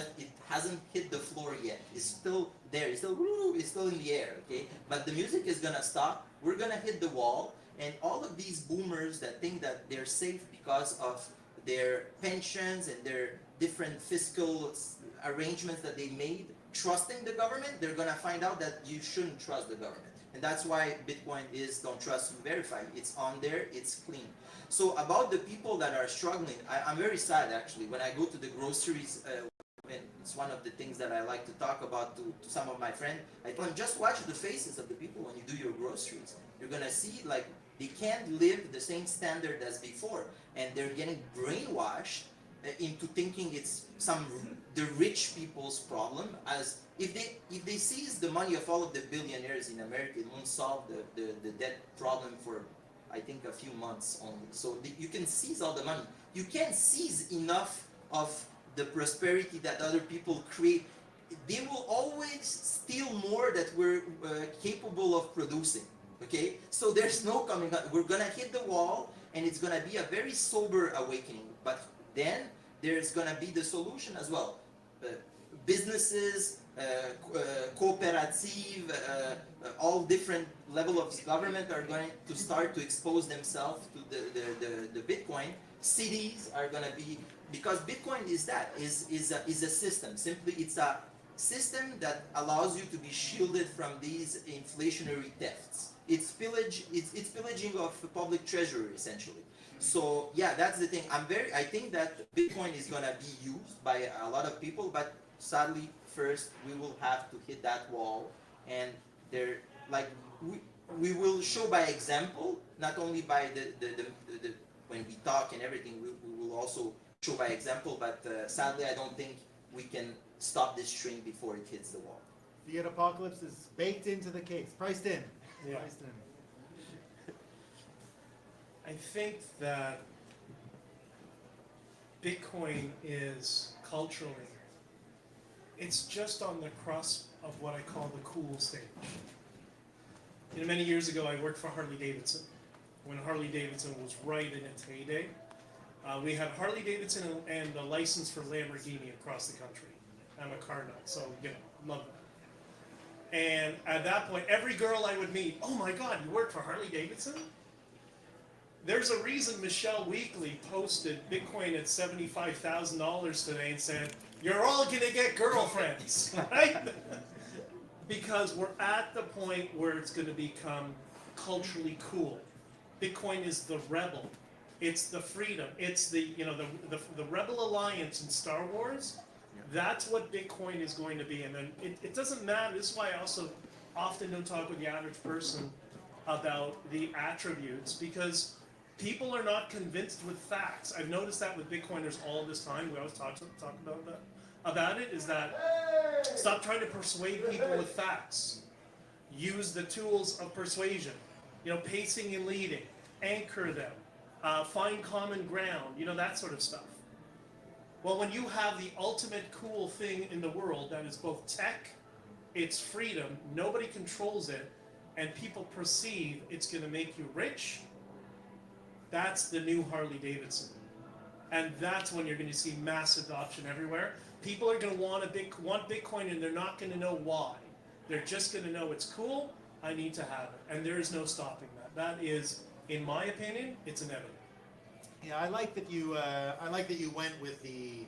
hasn't hit the floor yet. It's still there. It's still in the air. Okay, but the music is gonna stop. We're gonna hit the wall, and all of these boomers that think that they're safe because of their pensions and their different fiscal arrangements that they made, trusting the government, they're gonna find out that you shouldn't trust the government, and that's why Bitcoin is don't trust, verify. It's on there. It's clean. So about the people that are struggling, I'm very sad actually. When I go to the groceries, it's one of the things that I like to talk about to some of my friends. I tell them, just watch the faces of the people when you do your groceries. You're gonna see like they can't live the same standard as before, and they're getting brainwashed into thinking it's the rich people's problem. As if they seize the money of all of the billionaires in America, it won't solve the debt problem for I think a few months only. So you can seize all the money. You can't seize enough of the prosperity that other people create. They will always steal more that we're capable of producing. Okay? So there's no coming up. We're gonna hit the wall, and it's gonna be a very sober awakening. But then there's gonna be the solution as well. Businesses, cooperative, all different level of government are going to start to expose themselves to the Bitcoin. Cities are going to be, because Bitcoin is a system. Simply, it's a system that allows you to be shielded from these inflationary thefts. It's pillaging of the public treasury essentially. So yeah, that's the thing. I think that Bitcoin is going to be used by a lot of people, but sadly, first we will have to hit that wall, and we will show by example, not only by the when we talk and everything. We will also show by example, but sadly, I don't think we can stop this train before it hits the wall. Fiat apocalypse is baked into the case, priced in. Yeah. Priced in. I think that Bitcoin is culturally, it's just on the cusp of what I call the cool stage. You know, many years ago, I worked for Harley Davidson. When Harley Davidson was right in its heyday, we had Harley Davidson and a license for Lamborghini across the country. I'm a car nut, so you know, love that. And at that point, every girl I would meet, oh my God, you work for Harley Davidson? There's a reason Michelle Weekly posted Bitcoin at $75,000 today and said, you're all gonna get girlfriends, right? Because we're at the point where it's gonna become culturally cool. Bitcoin is the rebel. It's the freedom. It's the, you know, the Rebel Alliance in Star Wars. That's what Bitcoin is going to be. And then it doesn't matter. This is why I also often don't talk with the average person about the attributes, because people are not convinced with facts. I've noticed that with Bitcoiners all this time. We always talk about that. About it is that stop trying to persuade people with facts. Use the tools of persuasion. You know, pacing and leading. Anchor them. Find common ground. You know, that sort of stuff. Well, when you have the ultimate cool thing in the world that is both tech, it's freedom, nobody controls it, and people perceive it's going to make you rich, that's the new Harley Davidson. And that's when you're going to see mass adoption everywhere. People are going to want Bitcoin, and they're not going to know why. They're just going to know it's cool, I need to have it. And there is no stopping that. That is, in my opinion, it's inevitable. Yeah, I like that you went with the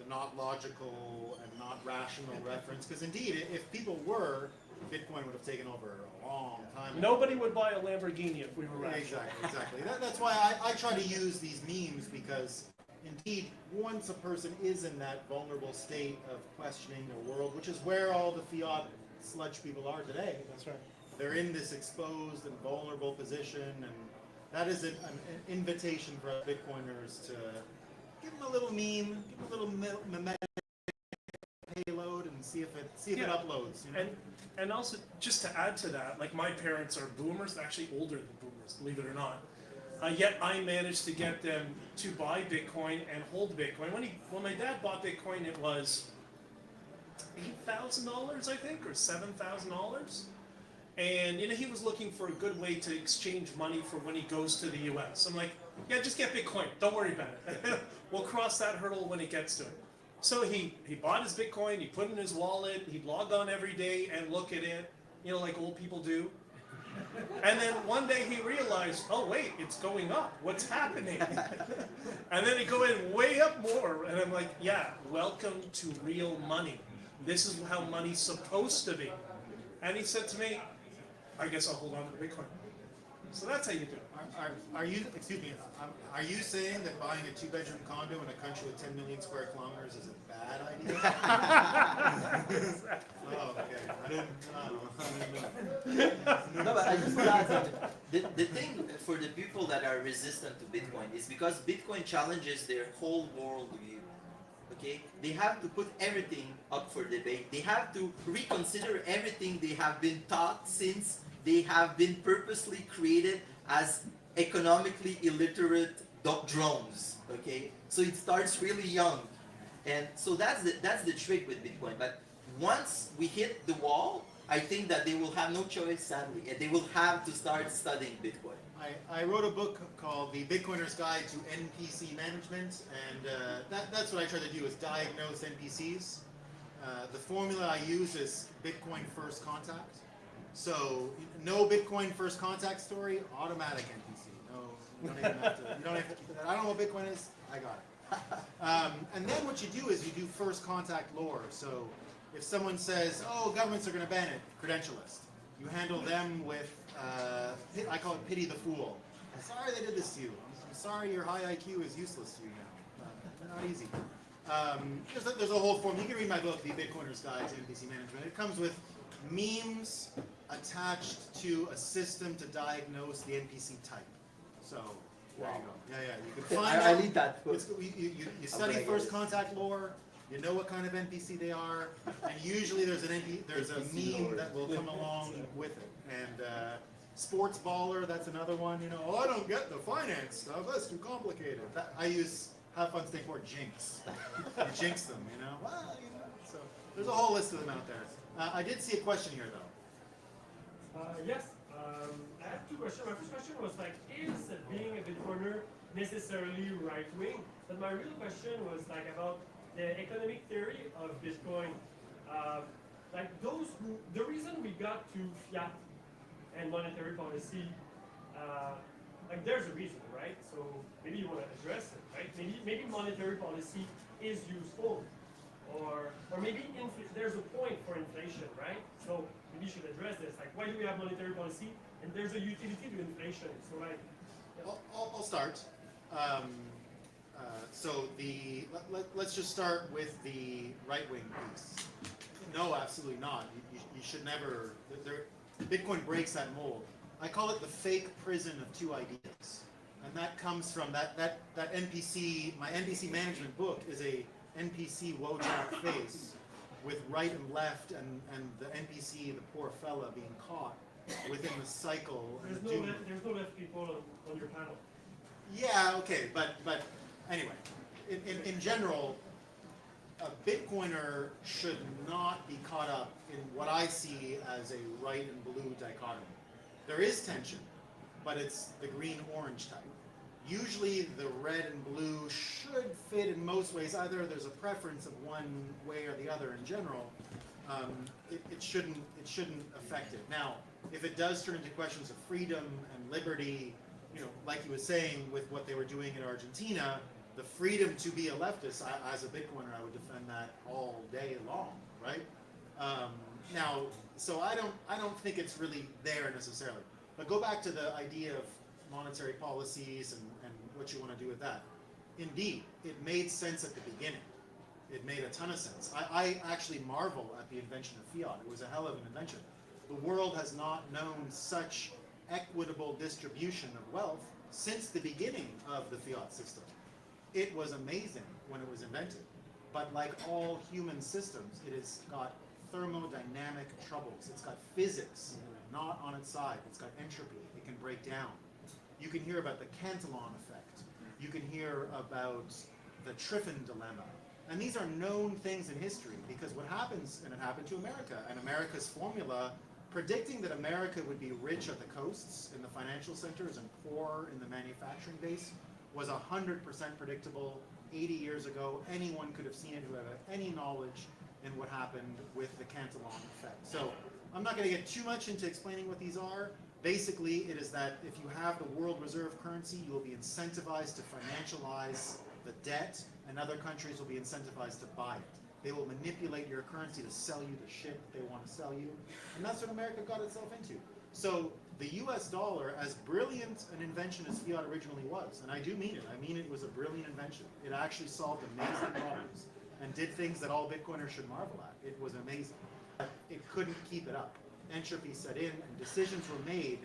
not logical and not rational reference, because indeed, if people were, Bitcoin would have taken over a long time ago. Nobody would buy a Lamborghini if we were rational. Exactly. That's why I try to use these memes, because indeed, once a person is in that vulnerable state of questioning their world, which is where all the fiat sludge people are today. That's right. They're in this exposed and vulnerable position, and that is an invitation for Bitcoiners to give them a little meme, give them a little mimetic payload, and see if it uploads. You know? And also, just to add to that, like my parents are boomers, actually older than boomers, believe it or not. Yet I managed to get them to buy Bitcoin and hold Bitcoin. When my dad bought Bitcoin, it was $8,000, I think, or $7,000. And you know, he was looking for a good way to exchange money for when he goes to the US. I'm like, yeah, just get Bitcoin. Don't worry about it. We'll cross that hurdle when it gets to it. So he bought his Bitcoin, he put it in his wallet, he'd log on every day and look at it, you know, like old people do. And then one day he realized, oh wait, it's going up. What's happening? And then it go in way up more. And I'm like, yeah, welcome to real money. This is how money's supposed to be. And he said to me, I guess I'll hold on to Bitcoin. So that's how you do it. Are you, excuse me, are you saying that buying a 2-bedroom condo in a country with 10 million square kilometers is a bad idea? Oh, okay. I didn't know. No, but I just want to add something. The thing for the people that are resistant to Bitcoin is because Bitcoin challenges their whole worldview. Okay? They have to put everything up for debate. They have to reconsider everything they have been taught since they have been purposely created as economically illiterate drones. Okay? So it starts really young. And so that's the trick with Bitcoin. But once we hit the wall, I think that they will have no choice, sadly, and they will have to start studying Bitcoin. I wrote a book called The Bitcoiner's Guide to NPC Management, and that's what I try to do, is diagnose NPCs. The formula I use is Bitcoin first contact. So, no Bitcoin first contact story, automatic NPC. No, you don't even have to, I don't know what Bitcoin is, I got it. And then what you do is you do first contact lore. So, if someone says, oh, governments are going to ban it, credentialist. You handle them with, I call it pity the fool. I'm sorry they did this to you. I'm sorry your high IQ is useless to you now. Not easy. There's a whole form. You can read my book, The Bitcoiner's Guide to NPC Management. It comes with memes attached to a system to diagnose the NPC type. So, there you go. Yeah, you can find I need that book. You study first contact lore, You know what kind of NPC they are, and usually there's a meme that will come along with it. And sports baller, that's another one. You know, oh, I don't get the finance stuff. That's too complicated. I use have fun staying for jinx. You jinx them, you know. Well, you know. So there's a whole list of them out there. I did see a question here though. Yes, I have two questions. My first question was like, is being a Bitcoiner necessarily right-wing? But my real question was like about the economic theory of Bitcoin. Like the reason we got to fiat and monetary policy, like there's a reason, right? So maybe you want to address it, right? Maybe monetary policy is useful, or maybe there's a point for inflation, right? So maybe you should address this. Like, why do we have monetary policy? And there's a utility to inflation. So like, I'll start. So let's just start with the right-wing piece. No, absolutely not. You should never. Bitcoin breaks that mold. I call it the fake prison of two ideas, and that comes from that NPC. My NPC management book is a NPC Wojak face with right and left, and the NPC, the poor fella, being caught within the cycle. there's no left people on your panel. Yeah, okay, but anyway, in general, a Bitcoiner should not be caught up in what I see as a right and blue dichotomy. There is tension, but it's the green-orange type. Usually the red and blue should fit in most ways. Either there's a preference of one way or the other in general. It shouldn't affect it. Now, if it does turn into questions of freedom and liberty, you know, like you were saying with what they were doing in Argentina, the freedom to be a leftist, as a Bitcoiner, I would defend that all day long, right? Now, so I don't think it's really there necessarily. But go back to the idea of monetary policies and what you want to do with that. Indeed, it made sense at the beginning. It made a ton of sense. I actually marvel at the invention of fiat. It was a hell of an invention. The world has not known such equitable distribution of wealth since the beginning of the fiat system. It was amazing when it was invented, but like all human systems, it has got thermodynamic troubles. It's got physics not on its side. It's got entropy. It can break down. You can hear about the Cantillon effect. You can hear about the Triffin dilemma. And these are known things in history, because what happens, and it happened to America, and America's formula predicting that America would be rich at the coasts in the financial centers and poor in the manufacturing base was 100% predictable 80 years ago. Anyone could have seen it who had any knowledge in what happened with the Cantillon effect. So I'm not going to get too much into explaining what these are. Basically, it is that if you have the world reserve currency, you will be incentivized to financialize the debt, and other countries will be incentivized to buy it. They will manipulate your currency to sell you the shit that they want to sell you. And that's what America got itself into. So the US dollar, as brilliant an invention as fiat originally was, and I do mean it, I mean it was a brilliant invention. It actually solved amazing problems and did things that all Bitcoiners should marvel at. It was amazing. But it couldn't keep it up. Entropy set in, and decisions were made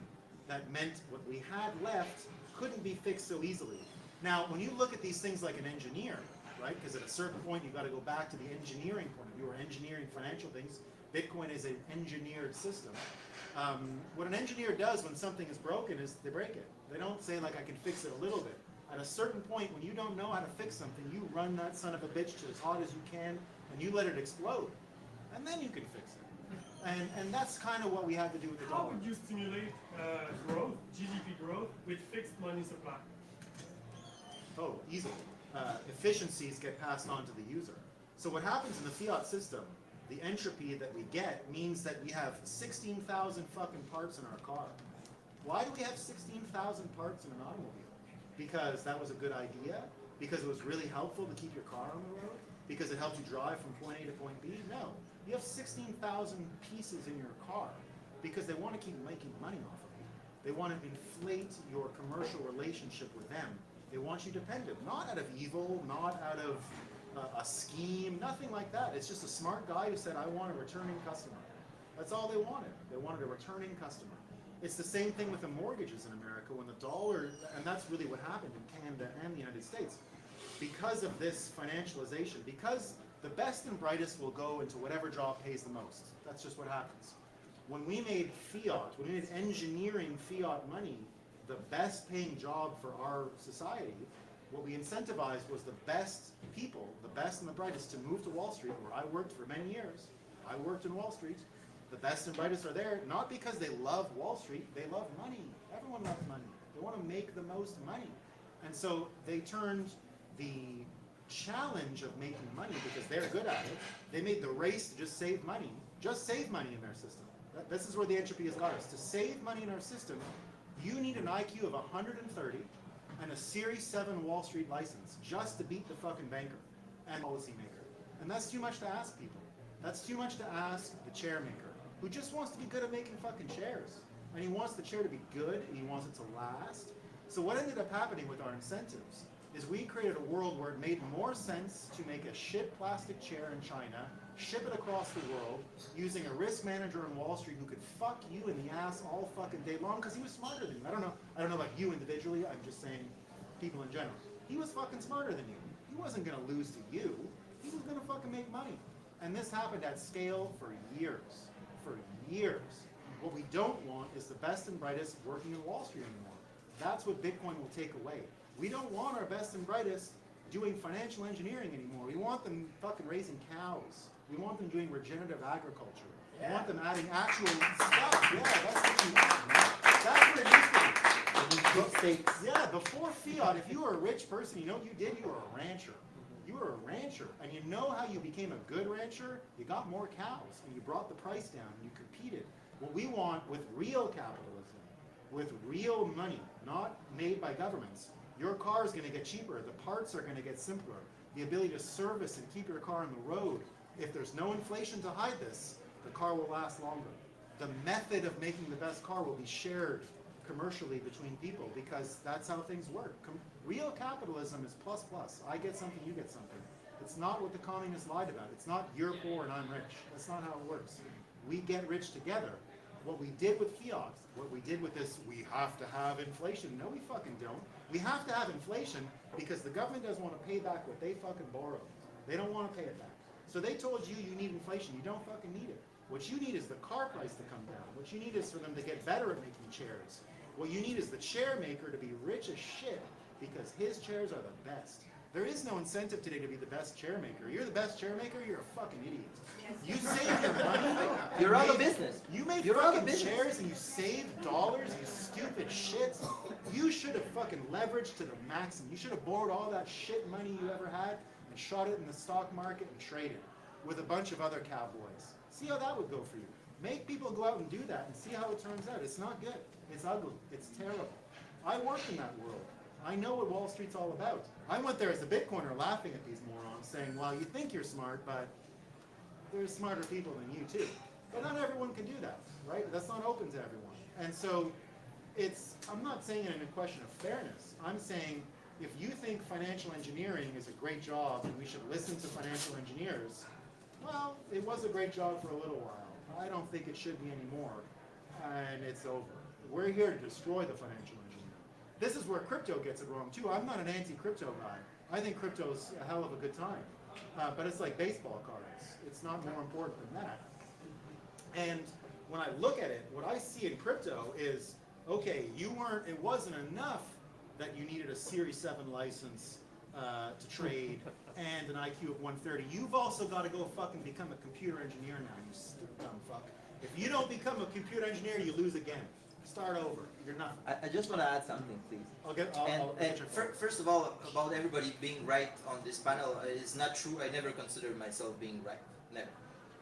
that meant what we had left couldn't be fixed so easily. Now, when you look at these things like an engineer, right? Because at a certain point, you've got to go back to the engineering point of view, or engineering financial things. Bitcoin is an engineered system. What an engineer does when something is broken is they break it. They don't say, like, I can fix it a little bit. At a certain point, when you don't know how to fix something, you run that son of a bitch to as hot as you can, and you let it explode. And then you can fix it. And that's kind of what we had to do with the How dollar. would you stimulate growth, GDP growth, with fixed money supply? Oh, easily. Efficiencies get passed on to the user. So what happens in the fiat system, the entropy that we get means that we have 16,000 fucking parts in our car. Why do we have 16,000 parts in an automobile? Because that was a good idea? Because it was really helpful to keep your car on the road? Because it helped you drive from point A to point B? No. You have 16,000 pieces in your car because they want to keep making money off of you. They want to inflate your commercial relationship with them. They want you dependent, not out of evil, not out of a scheme, nothing like that. It's just a smart guy who said, I want a returning customer. That's all they wanted. They wanted a returning customer. It's the same thing with the mortgages in America when the dollar, and that's really what happened in Canada and the United States. Because of this financialization, because the best and brightest will go into whatever job pays the most. That's just what happens. When we made fiat, when we made engineering fiat money, the best paying job for our society, what we incentivized was the best people, the best and the brightest, to move to Wall Street, where I worked for many years. I worked in Wall Street. The best and brightest are there, not because they love Wall Street, they love money. Everyone loves money. They want to make the most money. And so they turned the challenge of making money, because they're good at it, they made the race to just save money in their system. This is where the entropy has got us. To save money in our system, you need an IQ of 130 and a Series 7 Wall Street license just to beat the fucking banker and policymaker. And that's too much to ask people. That's too much to ask the chair maker, who just wants to be good at making fucking chairs. And he wants the chair to be good, and he wants it to last. So what ended up happening with our incentives is we created a world where it made more sense to make a shit plastic chair in China, ship it across the world, using a risk manager on Wall Street who could fuck you in the ass all fucking day long because he was smarter than you. I don't know about you individually, I'm just saying people in general. He was fucking smarter than you. He wasn't gonna lose to you. He was gonna fucking make money. And this happened at scale for years. For years. What we don't want is the best and brightest working in Wall Street anymore. That's what Bitcoin will take away. We don't want our best and brightest doing financial engineering anymore. We want them fucking raising cows. We want them doing regenerative agriculture. We want them adding actual stuff. Yeah, that's what you want, man. That's what it used to be. Yeah, before fiat, if you were a rich person, you know what you did? You were a rancher. You were a rancher. And you know how you became a good rancher? You got more cows, and you brought the price down, and you competed. What we want with real capitalism, with real money, not made by governments, your car is going to get cheaper, the parts are going to get simpler, the ability to service and keep your car on the road. If there's no inflation to hide this, the car will last longer. The method of making the best car will be shared commercially between people, because that's how things work. Real capitalism is plus plus. I get something, you get something. It's not what the communists lied about. It's not you're poor and I'm rich. That's not how it works. We get rich together. What we did with fiat, what we did with this, we have to have inflation. No, we fucking don't. We have to have inflation because the government doesn't want to pay back what they fucking borrowed. They don't want to pay it back. So they told you need inflation. You don't fucking need it. What you need is the car price to come down. What you need is for them to get better at making chairs. What you need is the chair maker to be rich as shit because his chairs are the best. There is no incentive today to be the best chair maker. You're the best chair maker, you're a fucking idiot. You saved your money. You're out of business. You made You're out of fucking business. chairs and you saved dollars, you stupid shits. You should have fucking leveraged to the maximum. You should have borrowed all that shit money you ever had and shot it in the stock market and traded with a bunch of other cowboys. See how that would go for you. Make people go out and do that and see how it turns out. It's not good. It's ugly. It's terrible. I worked in that world. I know what Wall Street's all about. I went there as a Bitcoiner laughing at these morons saying, well, you think you're smart, but there's smarter people than you too. But not everyone can do that, right? That's not open to everyone. And so I'm not saying it in a question of fairness. I'm saying if you think financial engineering is a great job and we should listen to financial engineers, well, it was a great job for a little while. I don't think it should be anymore. And it's over. We're here to destroy the financial engineer. This is where crypto gets it wrong too. I'm not an anti-crypto guy. I think crypto's a hell of a good time. But it's like baseball cards. It's not more important than that. And when I look at it, what I see in crypto is, okay, it wasn't enough that you needed a Series 7 license to trade and an IQ of 130. You've also got to go fucking become a computer engineer now, you stupid dumb fuck. If you don't become a computer engineer, you lose again. Start over. You're nothing. I just want to add something, please. I'll get your phone. First of all, about everybody being right on this panel, it's not true. I never considered myself being right. Never.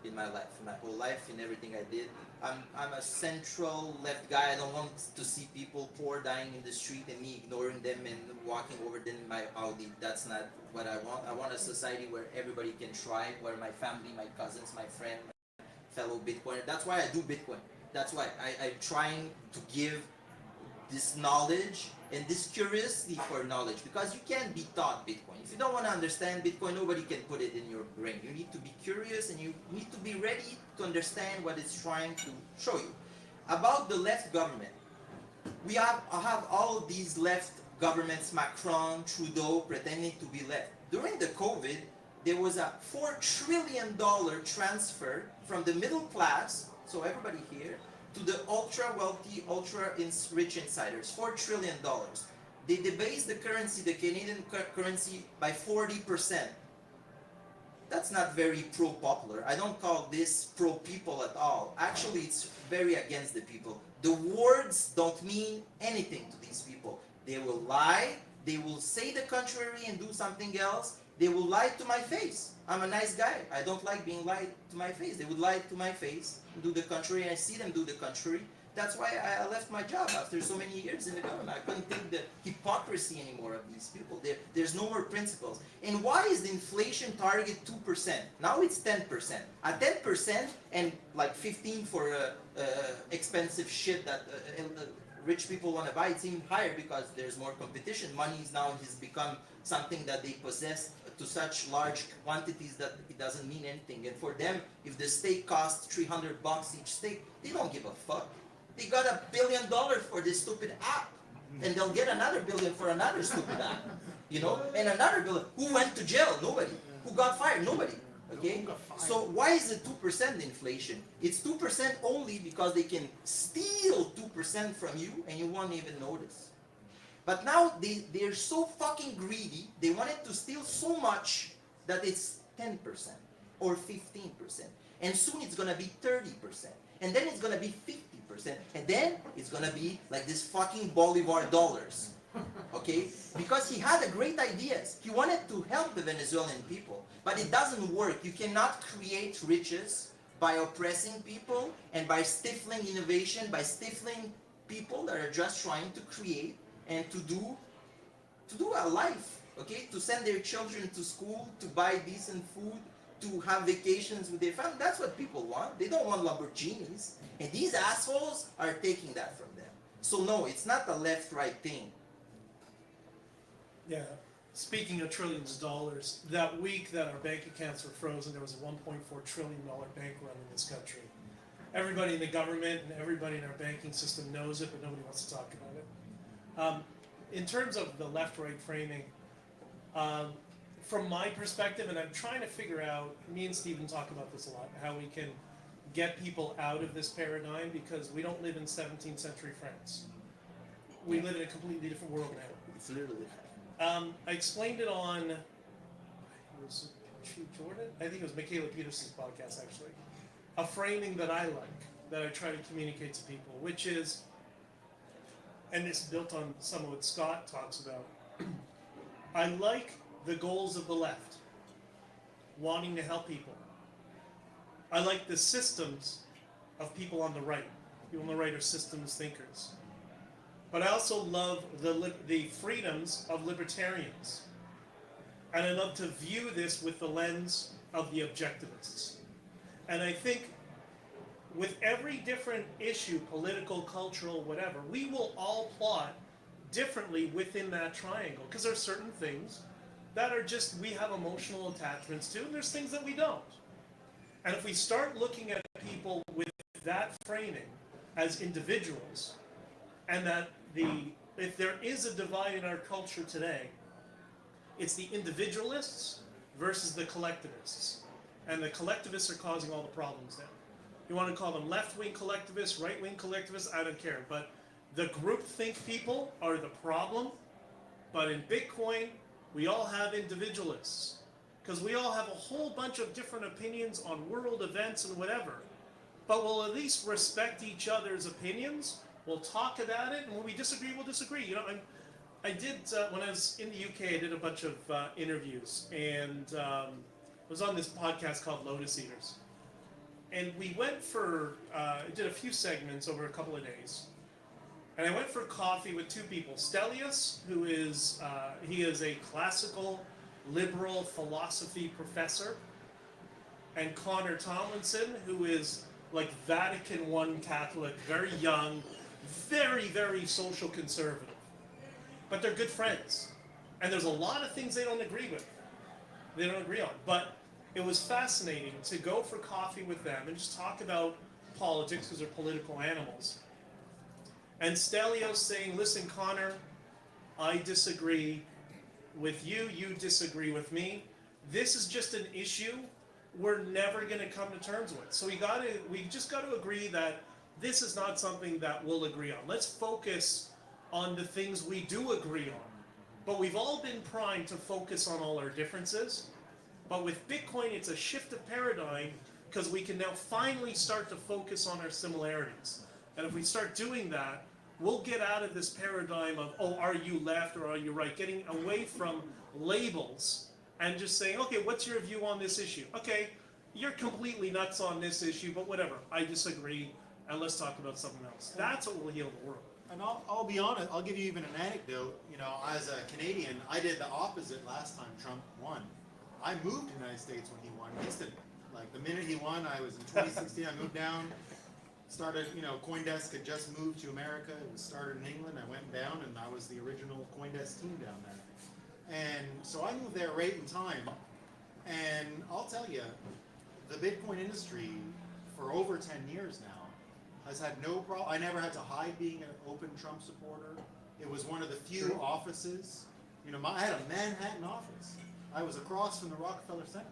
In my life, in my whole life, in everything I did. I'm a central left guy. I don't want to see people poor dying in the street and me ignoring them and walking over them in my Audi. That's not what I want. I want a society where everybody can try, where my family, my cousins, my friend, my fellow Bitcoiner. That's why I do Bitcoin. That's why I'm trying to give this knowledge and this curiosity for knowledge, because you can't be taught Bitcoin. If you don't want to understand Bitcoin, nobody can put it in your brain. You need to be curious and you need to be ready to understand what it's trying to show you. About the left government, I have all of these left governments, Macron, Trudeau, pretending to be left. During the COVID, there was a $4 trillion transfer from the middle class, so everybody here, to the ultra wealthy, ultra rich insiders. $4 trillion. They debased the currency, the Canadian currency, by 40%. That's not very pro-popular. I don't call this pro-people at all. Actually, it's very against the people. The words don't mean anything to these people. They will lie, they will say the contrary and do something else. They will lie to my face. I'm a nice guy. I don't like being lied to my face. They would lie to my face and do the contrary. I see them do the contrary. That's why I left my job after so many years in the government. I couldn't take the hypocrisy anymore of these people. There's no more principles. And why is the inflation target 2%? Now it's 10%. At 10% and like 15 for expensive shit that rich people want to buy, it's even higher because there's more competition. Money has become something that they possess to such large quantities that it doesn't mean anything. And for them, if the steak costs $300 each steak, they don't give a fuck. They got $1 billion for this stupid app, and they'll get another billion for another stupid app, you know, and another billion. Who went to jail? Nobody. Who got fired? Nobody. Okay. So why is it 2% inflation? It's 2% only because they can steal 2% from you, and you won't even notice. But now they're so fucking greedy. They wanted to steal so much that it's 10% or 15%, and soon it's gonna be 30%, and then it's gonna be 50%, and then it's gonna be like this fucking Bolivar dollars, okay? Because he had great ideas. He wanted to help the Venezuelan people, but it doesn't work. You cannot create riches by oppressing people and by stifling innovation, by stifling people that are just trying to create and to do a life, okay? To send their children to school, to buy decent food, to have vacations with their family. That's what people want. They don't want Lamborghinis. And these assholes are taking that from them. So no, it's not a left-right thing. Yeah. Speaking of trillions of dollars, that week that our bank accounts were frozen, there was a $1.4 trillion bank run in this country. Everybody in the government and everybody in our banking system knows it, but nobody wants to talk about it. In terms of the left-right framing, from my perspective, and I'm trying to figure out, me and Stephen talk about this a lot, how we can get people out of this paradigm, because we don't live in 17th century France. We live in a completely different world now. It's literally. I explained it on, was it Jordan? I think it was Michaela Peterson's podcast, actually. A framing that I like, that I try to communicate to people, which is, and it's built on some of what Scott talks about. I like the goals of the left, wanting to help people. I like the systems of people on the right. People on the right are systems thinkers. But I also love the freedoms of libertarians. And I love to view this with the lens of the objectivists. And I think with every different issue, political, cultural, whatever, we will all plot differently within that triangle. Because there are certain things that are just, we have emotional attachments to, and there's things that we don't. And if we start looking at people with that framing as individuals, and that if there is a divide in our culture today, it's the individualists versus the collectivists. And the collectivists are causing all the problems now. You want to call them left-wing collectivists, right-wing collectivists, I don't care. But the groupthink people are the problem. But in Bitcoin, we all have individualists. Because we all have a whole bunch of different opinions on world events and whatever. But we'll at least respect each other's opinions. We'll talk about it, and when we disagree, we'll disagree. You know, I did, when I was in the UK, I did a bunch of interviews, and I was on this podcast called Lotus Eaters. And we went for, I did a few segments over a couple of days. And I went for coffee with two people. Stelios, who is, he is a classical liberal philosophy professor. And Connor Tomlinson, who is like Vatican I Catholic, very young, very, very social conservative. But they're good friends. And there's a lot of things they don't agree with. They don't agree on. But it was fascinating to go for coffee with them and just talk about politics, because they're political animals. And Stelios saying, listen, Connor, I disagree with you, you disagree with me, this is just an issue we're never going to come to terms with. So we just got to agree that this is not something that we'll agree on. Let's focus on the things we do agree on. But we've all been primed to focus on all our differences. But with Bitcoin, it's a shift of paradigm because we can now finally start to focus on our similarities. And if we start doing that, we'll get out of this paradigm of, oh, are you left or are you right? Getting away from labels and just saying, okay, what's your view on this issue? Okay, you're completely nuts on this issue, but whatever, I disagree, and let's talk about something else. That's what will heal the world. And I'll be honest, I'll give you even an anecdote. You know, as a Canadian, I did the opposite last time Trump won. I moved to the United States when he won instantly. Like the minute he won, I was in 2016, I moved down, started, you know, CoinDesk had just moved to America. It was started in England. I went down and I was the original CoinDesk team down there. And so I moved there right in time. And I'll tell you, the Bitcoin industry for over 10 years now has had no problem. I never had to hide being an open Trump supporter. It was one of the few offices. You know, I had a Manhattan office. I was across from the Rockefeller Center.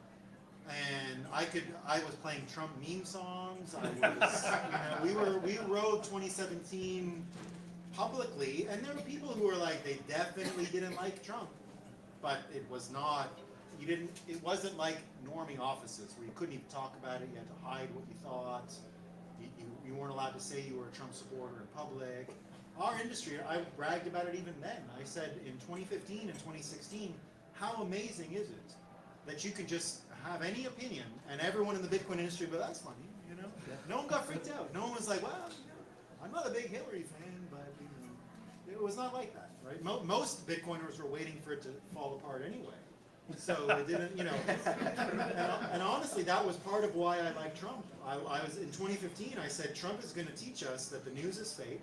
And I was playing Trump meme songs. I was, you know, we wrote 2017 publicly, and there were people who were like, they definitely didn't like Trump, but it was not, it wasn't like norming offices where you couldn't even talk about it, you had to hide what you thought, you weren't allowed to say you were a Trump supporter in public. Our industry, I bragged about it even then. I said in 2015 and 2016, how amazing is it that you can just have any opinion and everyone in the Bitcoin industry, but that's funny, you know? No one got freaked out. No one was like, well, you know, I'm not a big Hillary fan, but you know, it was not like that, right? Most Bitcoiners were waiting for it to fall apart anyway. So it didn't, you know, and honestly, that was part of why I like Trump. I was, in 2015, I said, Trump is going to teach us that the news is fake.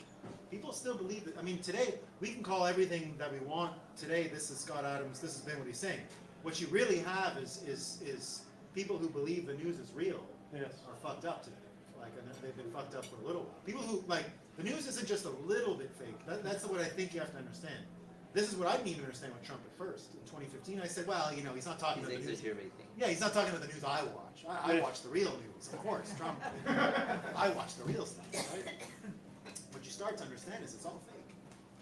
People still believe it. I mean, today, we can call everything that we want. Today, this is Scott Adams, this has been what he's saying. What you really have is people who believe the news is real are fucked up today. Like, and they've been fucked up for a little while. People who, like, the news isn't just a little bit fake. That's what I think you have to understand. This is what I didn't even understand with Trump at first. In 2015, I said, well, you know, he's not talking about the news. Yeah, he's not talking about the news I watch. I watch the real news, of course. Trump. I watch the real stuff, right? What you start to understand is it's all fake.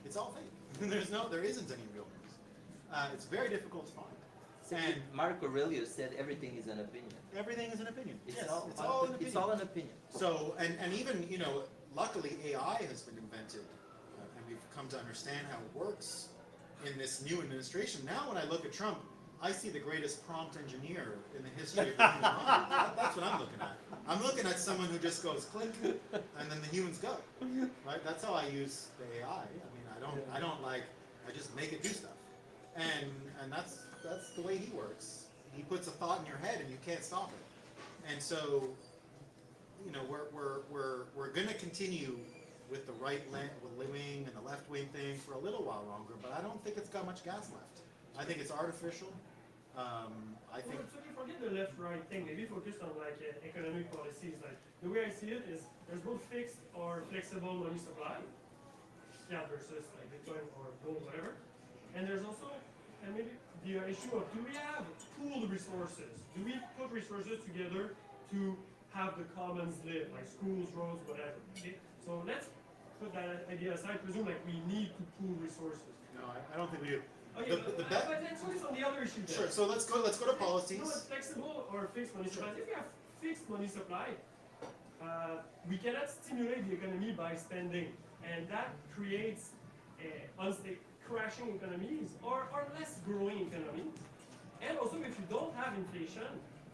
It's all fake. There isn't any real news. It's very difficult to find. And Mark Aurelius said everything is an opinion. Everything is an opinion. It's yes, all it's all an opinion. It's all an opinion. So, and even, you know, luckily AI has been invented, and we've come to understand how it works in this new administration. Now when I look at Trump, I see the greatest prompt engineer in the history of the human mind. That's what I'm looking at. I'm looking at someone who just goes click, and then the humans go. Right? That's how I use the AI. I mean, I just make it do stuff. And that's the way he works. He puts a thought in your head and you can't stop it. And so, you know, we're going to continue with the wing and the left wing thing for a little while longer, but I don't think it's got much gas left. I think it's artificial. I think. So you forget the left-right thing. Maybe focus on like economic policies. Like the way I see it is, there's both fixed or flexible money supply, fiat versus like Bitcoin or gold, whatever. And there's also, and maybe the issue of, do we have pooled resources? Do we put resources together to have the commons live, like schools, roads, whatever? Okay? So let's put that idea aside. Presume like we need to pool resources. No, I don't think we do. Okay, but let's focus on the other issue then. Sure. So let's go to policies. No, it's flexible or fixed money supply. If we have fixed money supply, we cannot stimulate the economy by spending, and that creates crashing economies or less growing economies. And also, if you don't have inflation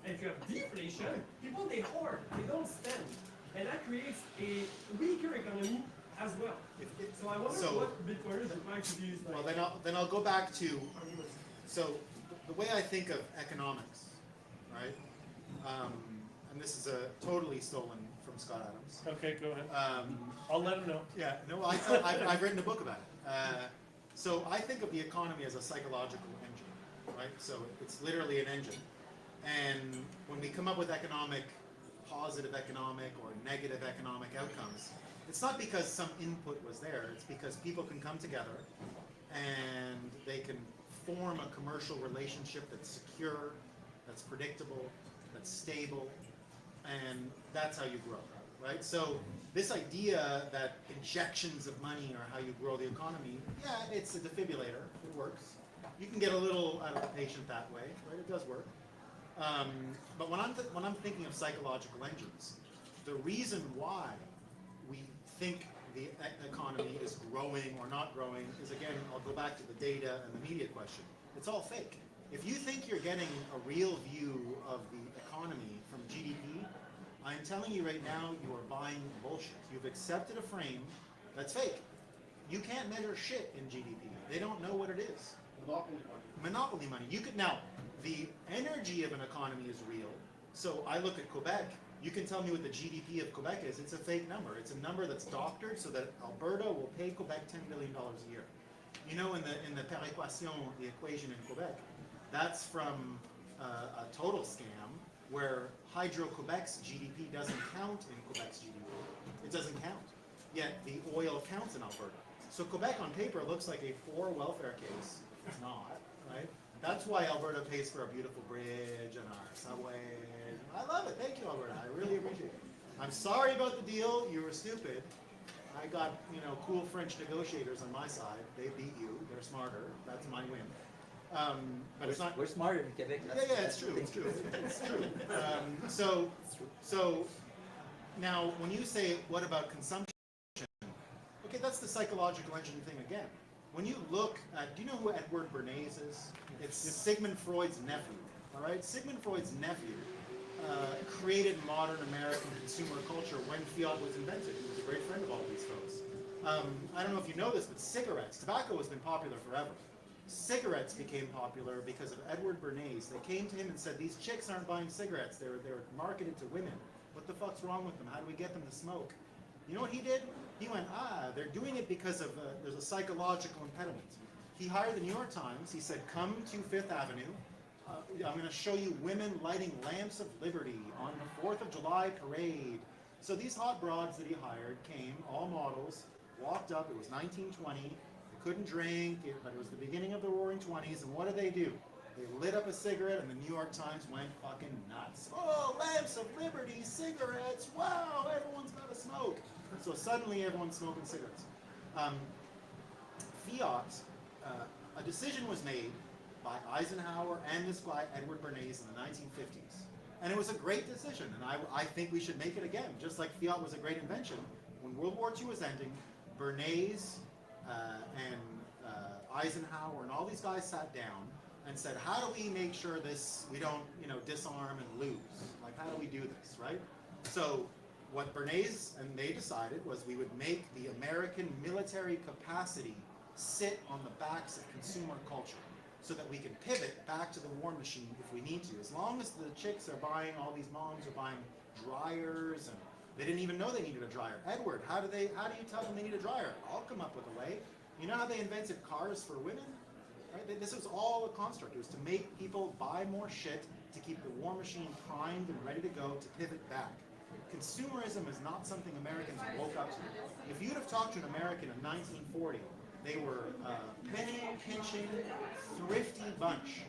and if you have deflation, people they hoard, they don't spend, and that creates a weaker economy as well. So I wonder what Bitcoiners are trying to use. Like, well, then I'll go back to. So the way I think of economics, right? And this is totally stolen from Scott Adams. Okay, go ahead. I'll let him know. Yeah, no, I've written a book about it. So I think of the economy as a psychological engine, right? So it's literally an engine. And when we come up with positive economic or negative economic outcomes, it's not because some input was there, it's because people can come together and they can form a commercial relationship that's secure, that's predictable, that's stable, and that's how you grow, right? So this idea that injections of money are how you grow the economy, yeah, it's a defibrillator, it works. You can get a little out of the patient that way, right? It does work. But when I'm thinking of psychological engines, the reason why we think the economy is growing or not growing is, again, I'll go back to the data and the media question. It's all fake. If you think you're getting a real view of the economy from GDP, I'm telling you right now, you are buying bullshit. You've accepted a frame that's fake. You can't measure shit in GDP. They don't know what it is. Monopoly money. You could now. The energy of an economy is real. So I look at Quebec. You can tell me what the GDP of Quebec is. It's a fake number. It's a number that's doctored so that Alberta will pay Quebec $10 billion a year. You know, in the péréquation, the equation in Quebec, that's from a total scam where Hydro-Quebec's GDP doesn't count in Quebec's GDP. It doesn't count. Yet the oil counts in Alberta. So Quebec on paper looks like a poor welfare case. It's not, right? That's why Alberta pays for a beautiful bridge and our subway. I love it. Thank you, Alberta. I really appreciate it. I'm sorry about the deal. You were stupid. I got, cool French negotiators on my side. They beat you. They're smarter. That's my win. But it's not. We're smarter in Quebec. Yeah, it's true. It's true. It's true. So now, when you say, what about consumption? Okay, that's the psychological engine thing again. When you look at, do you know who Edward Bernays is? It's Sigmund Freud's nephew. All right, Sigmund Freud's nephew created modern American consumer culture when fiat was invented. He was a great friend of all these folks. I don't know if you know this, but cigarettes, tobacco has been popular forever. Cigarettes became popular because of Edward Bernays. They came to him and said, these chicks aren't buying cigarettes. They're marketed to women. What the fuck's wrong with them? How do we get them to smoke? You know what he did? He went, they're doing it because of, there's a psychological impediment. He hired the New York Times. He said, come to Fifth Avenue. I'm going to show you women lighting lamps of liberty on the 4th of July parade. So these hot broads that he hired came, all models, walked up. It was 1920. They couldn't drink, but it was the beginning of the Roaring 20s. And what did they do? They lit up a cigarette, and the New York Times went fucking nuts. Oh, lamps of liberty, cigarettes, wow, everyone's got to smoke. So suddenly everyone's smoking cigarettes. Fiat, a decision was made by Eisenhower and this guy, Edward Bernays, in the 1950s. And it was a great decision, and I think we should make it again. Just like fiat was a great invention, when World War II was ending, Bernays and Eisenhower and all these guys sat down and said, how do we make sure we don't, disarm and lose? Like, how do we do this, right? So what Bernays and they decided was we would make the American military capacity sit on the backs of consumer culture so that we can pivot back to the war machine if we need to. As long as the chicks are buying, all these moms are buying dryers, and they didn't even know they needed a dryer. Edward, how do you tell them they need a dryer? I'll come up with a way. You know how they invented cars for women? Right? This was all a construct. It was to make people buy more shit to keep the war machine primed and ready to go to pivot back. Consumerism is not something Americans woke up to. If you'd have talked to an American in 1940, they were penny pinching, thrifty bunch.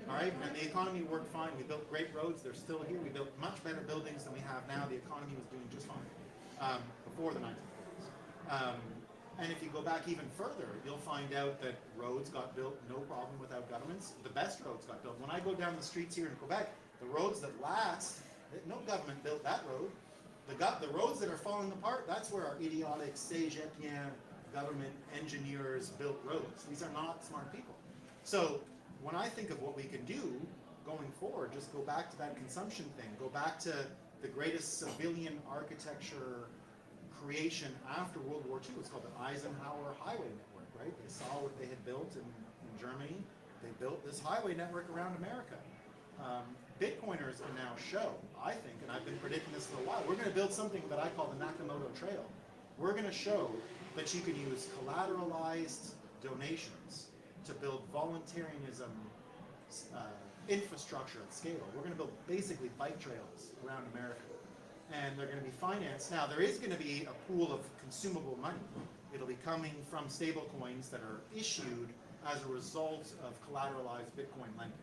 All right, and the economy worked fine. We built great roads. They're still here. We built much better buildings than we have now. The economy was doing just fine before the 1940s. And if you go back even further, you'll find out that roads got built, no problem, without governments. The best roads got built. When I go down the streets here in Quebec, the roads that last, no government built that road. The roads that are falling apart, that's where our idiotic Cégepien government engineers built roads. These are not smart people. So when I think of what we can do going forward, just go back to that consumption thing. Go back to the greatest civilian architecture creation after World War II. It's called the Eisenhower Highway Network, right? They saw what they had built in Germany. They built this highway network around America. Bitcoiners can now show, I think, and I've been predicting this for a while, we're going to build something that I call the Nakamoto Trail. We're going to show that you can use collateralized donations to build voluntarism infrastructure at scale. We're going to build basically bike trails around America. And they're going to be financed. Now, there is going to be a pool of consumable money. It'll be coming from stable coins that are issued as a result of collateralized Bitcoin lending.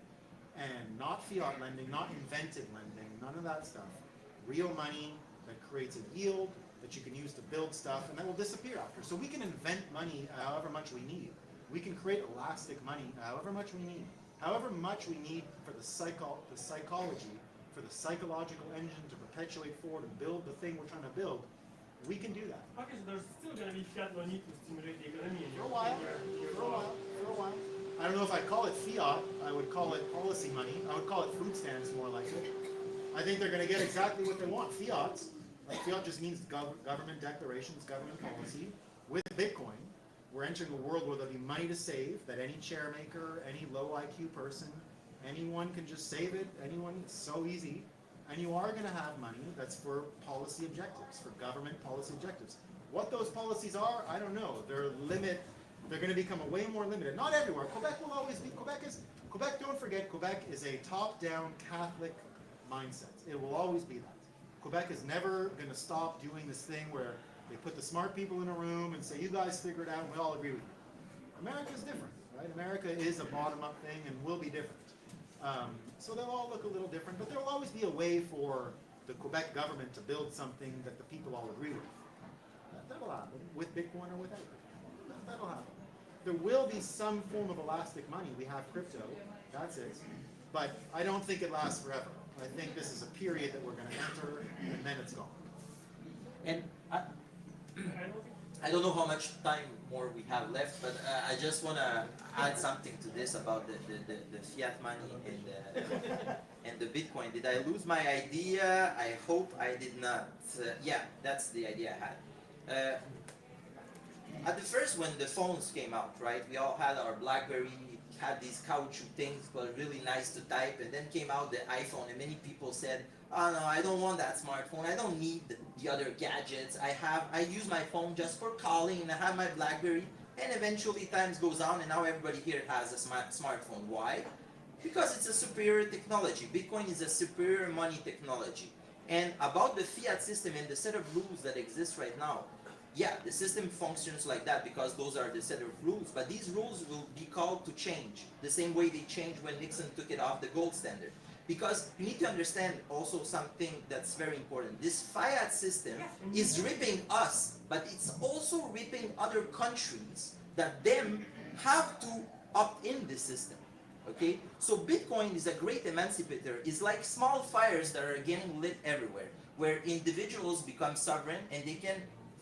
and not fiat lending, not invented lending, none of that stuff. Real money that creates a yield that you can use to build stuff, and that will disappear after. So we can invent money however much we need. We can create elastic money however much we need. However much we need for the psychology, for the psychological engine to perpetuate forward and build the thing we're trying to build, we can do that. Okay, so there's still going to be fiat money to stimulate the economy. For a while, for a while. I don't know if I'd call it fiat, I would call it policy money. I would call it food stamps more like it. I think they're going to get exactly what they want, fiat. Like fiat just means government declarations, government policy. With Bitcoin, we're entering a world where there'll be money to save, that any chairmaker, any low IQ person, anyone can just save it, anyone, it's so easy. And you are going to have money that's for policy objectives, for government policy objectives. What those policies are, I don't know. They're going to become way more limited. Not everywhere. Quebec will always be, Quebec, don't forget, Quebec is a top-down Catholic mindset. It will always be that. Quebec is never going to stop doing this thing where they put the smart people in a room and say, you guys figure it out and we all agree with you. America is different, right? America is a bottom-up thing and will be different. So they'll all look a little different, but there will always be a way for the Quebec government to build something that the people all agree with. That'll happen, with Bitcoin or without it. That'll happen. There will be some form of elastic money. We have crypto, that's it. But I don't think it lasts forever. I think this is a period that we're going to enter, and then it's gone. And I don't know how much time more we have left, but I just want to add something to this about the fiat money and the Bitcoin. Did I lose my idea? I hope I did not. Yeah, that's the idea I had. At the first, when the phones came out, right, we all had our BlackBerry, had these caoutchouc things, but really nice to type, and then came out the iPhone, and many people said, oh no, I don't want that smartphone, I don't need the other gadgets, I use my phone just for calling, and I have my BlackBerry, and eventually times goes on, and now everybody here has a smartphone. Why? Because it's a superior technology. Bitcoin is a superior money technology. And about the fiat system and the set of rules that exist right now, yeah, the system functions like that because those are the set of rules, but these rules will be called to change the same way they changed when Nixon took it off the gold standard. Because you need to understand also something that's very important. This fiat system is ripping us, but it's also ripping other countries that them have to opt in this system. Okay? So Bitcoin is a great emancipator. It's like small fires that are getting lit everywhere, where individuals become sovereign and they can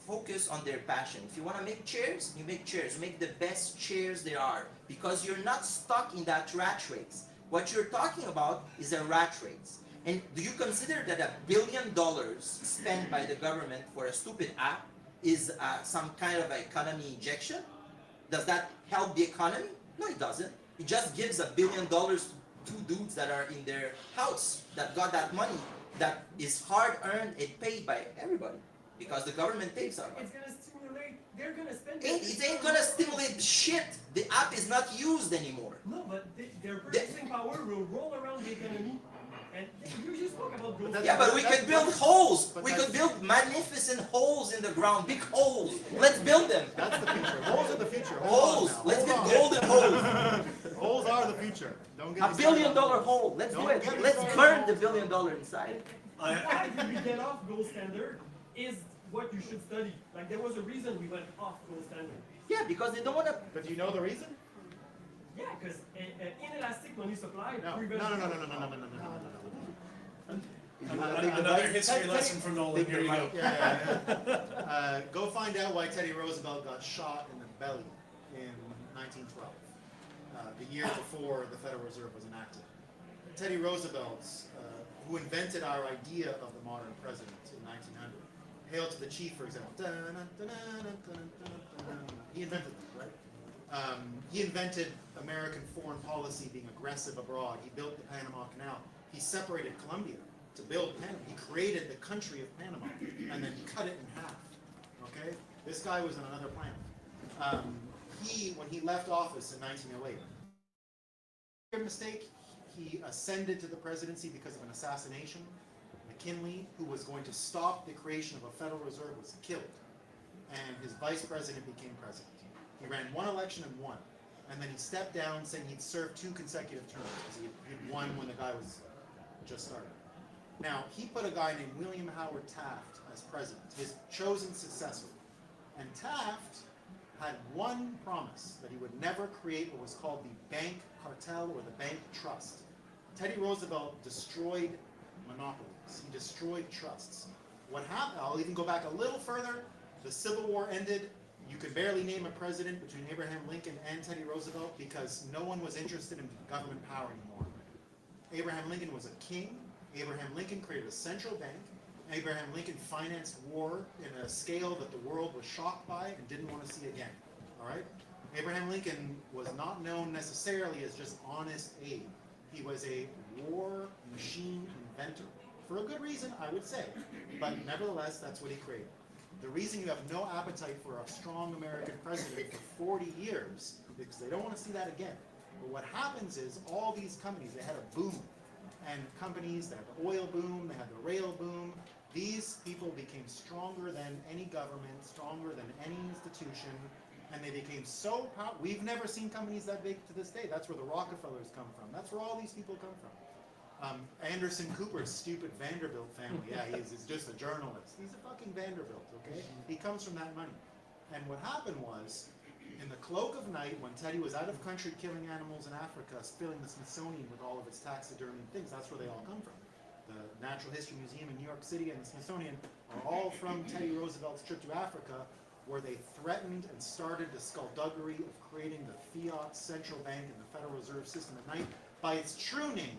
focus on their passion. If you want to make chairs, you make chairs. Make the best chairs there are, because you're not stuck in that rat race. What you're talking about is a rat race. And do you consider that $1 billion spent by the government for a stupid app is some kind of economy injection? Does that help the economy? No, it doesn't. It just gives $1 billion to two dudes that are in their house that got that money that is hard earned and paid by everybody. Because the government takes our money. It's going to stimulate, they're going to spend It ain't going to stimulate shit. The app is not used anymore. No, but their purchasing power will roll around the economy. And you spoke about growth. Yeah, but we could build holes. We could build magnificent holes in the ground. Big holes. Let's build them. That's the future. Holes are the future. Holes. Let's get golden holes. Holes are the future. Don't get $1 billion hole. Let's do it. Let's burn the $1 billion inside. Why did we get off gold standard is what you should study. Like there was a reason we went off gold standard. Yeah, because they don't want to. But do you know the reason? Yeah, because inelastic money supply No. prevents. Another history lesson from Nolan. Here you go. Go find out why Teddy Roosevelt got shot in the belly in 1912, the year before the Federal Reserve was enacted. Teddy Roosevelt, who invented our idea of the modern president in 1900, Hail to the Chief, for example. He invented them, right? He invented American foreign policy being aggressive abroad. He built the Panama Canal. He separated Colombia to build Panama. He created the country of Panama and then cut it in half. Okay? This guy was on another planet. When he left office in 1908, mistake, he ascended to the presidency because of an assassination. McKinley, who was going to stop the creation of a Federal Reserve, was killed, and his vice president became president. He ran one election and won, and then he stepped down saying he'd served 2 consecutive terms because he'd won when the guy was just started. Now, he put a guy named William Howard Taft as president, his chosen successor. And Taft had one promise, that he would never create what was called the bank cartel or the bank trust. Teddy Roosevelt destroyed monopolies. He destroyed trusts. What happened, I'll even go back a little further, the Civil War ended. You could barely name a president between Abraham Lincoln and Teddy Roosevelt because no one was interested in government power anymore. Abraham Lincoln was a king. Abraham Lincoln created a central bank. Abraham Lincoln financed war in a scale that the world was shocked by and didn't want to see again. All right? Abraham Lincoln was not known necessarily as just honest Abe. He was a war machine inventor. For a good reason, I would say. But nevertheless, that's what he created. The reason you have no appetite for a strong American president for 40 years is because they don't want to see that again. But what happens is all these companies, they had a boom. And companies, they had the oil boom, they had the rail boom. These people became stronger than any government, stronger than any institution, and they became so powerful. We've never seen companies that big to this day. That's where the Rockefellers come from. That's where all these people come from. Anderson Cooper's stupid Vanderbilt family. Yeah, he's just a journalist. He's a fucking Vanderbilt, okay? He comes from that money. And what happened was, in the cloak of night, when Teddy was out of country killing animals in Africa, filling the Smithsonian with all of its taxidermy things, that's where they all come from. The Natural History Museum in New York City and the Smithsonian are all from Teddy Roosevelt's trip to Africa, where they threatened and started the skullduggery of creating the fiat central bank and the Federal Reserve System at night by its true name,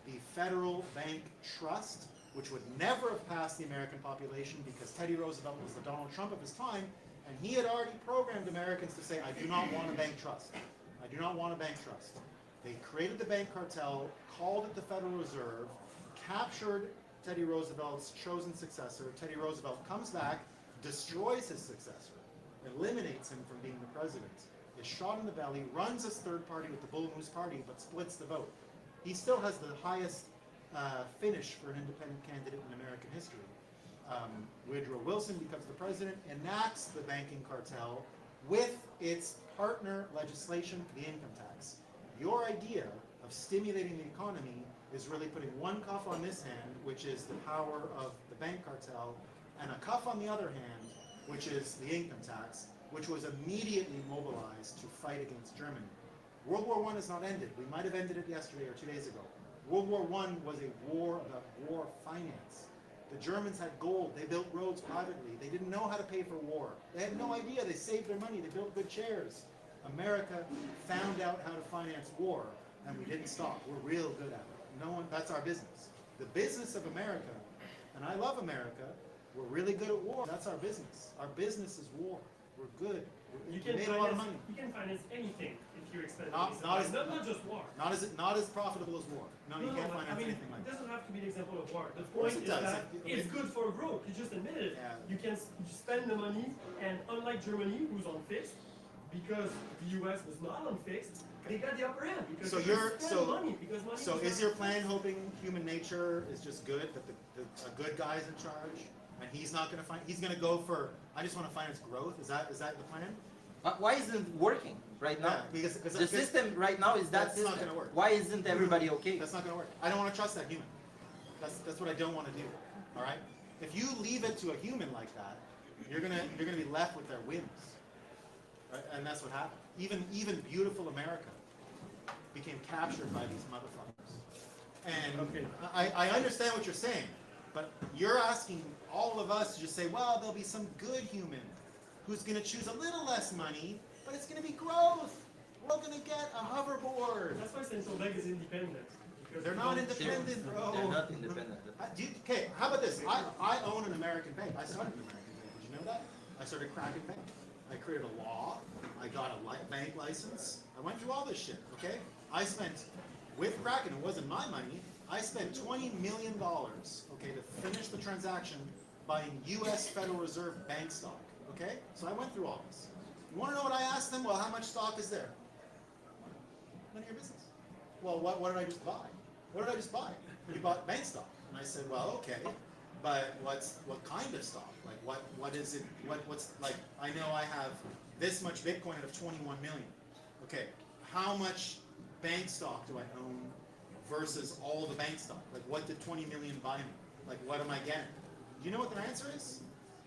the Federal Bank Trust, which would never have passed the American population because Teddy Roosevelt was the Donald Trump of his time, and he had already programmed Americans to say, I do not want a bank trust. I do not want a bank trust. They created the bank cartel, called it the Federal Reserve, captured Teddy Roosevelt's chosen successor. Teddy Roosevelt comes back, destroys his successor, eliminates him from being the president, is shot in the belly, runs as third party with the Bull Moose Party, but splits the vote. He still has the highest finish for an independent candidate in American history. Woodrow Wilson becomes the president, enacts the banking cartel with its partner legislation, the income tax. Your idea of stimulating the economy is really putting one cuff on this hand, which is the power of the bank cartel, and a cuff on the other hand, which is the income tax, which was immediately mobilized to fight against Germany. World War I has not ended. We might have ended it yesterday or 2 days ago. World War I was a war about war finance. The Germans had gold. They built roads privately. They didn't know how to pay for war. They had no idea. They saved their money. They built good chairs. America found out how to finance war, and we didn't stop. We're real good at it. No one. That's our business. The business of America, and I love America, we're really good at war. That's our business. Our business is war. We're good. You We can made a lot of money. You can finance anything if you expend Not just war. Not as profitable as war. No, you can't finance anything like it that. doesn't have to be an example of war. The course point it is does. that it's good for growth. You just admitted it. Yeah. You can spend the money, and unlike Germany, who's on fixed, because the U.S. was not on fixed, they got the upper hand because So they you're spend money because money. so was is not your fixed. plan hoping human nature is just good, that a good guy's in charge, and he's not going to find, he's going to go for, I just want to finance growth? Is that the plan? Why isn't it working right now? Yeah, because The system right now is that That's not system. gonna work. Why isn't everybody okay? That's not going to work. I don't want to trust that human. That's what I don't want to do. All right. If you leave it to a human like that, you're gonna be left with their whims, right? And that's what happened. Even beautiful America became captured by these motherfuckers. And Okay. I understand what you're saying, but you're asking all of us to just say, well, there'll be some good human who's going to choose a little less money, but it's going to be growth. We're going to get a hoverboard. That's why central bank is independent. Because They're they not don't- independent, bro. They're not independent. Okay, how about this? I own an American bank. I started an American bank. Did you know that? I started Kraken Bank. I created a law. I got a bank license. I went through all this shit, okay? I spent, with Kraken, it wasn't my money, I spent $20 million, okay, to finish the transaction buying U.S. Federal Reserve bank stock, okay? So I went through all this. You want to know what I asked them? Well, how much stock is there? None of your business. Well, what did I just buy? What did I just buy? You bought bank stock. And I said, well, okay, but what kind of stock? Like what is it? What's like? I know I have this much Bitcoin out of 21 million. Okay, how much bank stock do I own versus all the bank stock? Like, what did 20 million buy me? Like, what am I getting? Do you know what the answer is?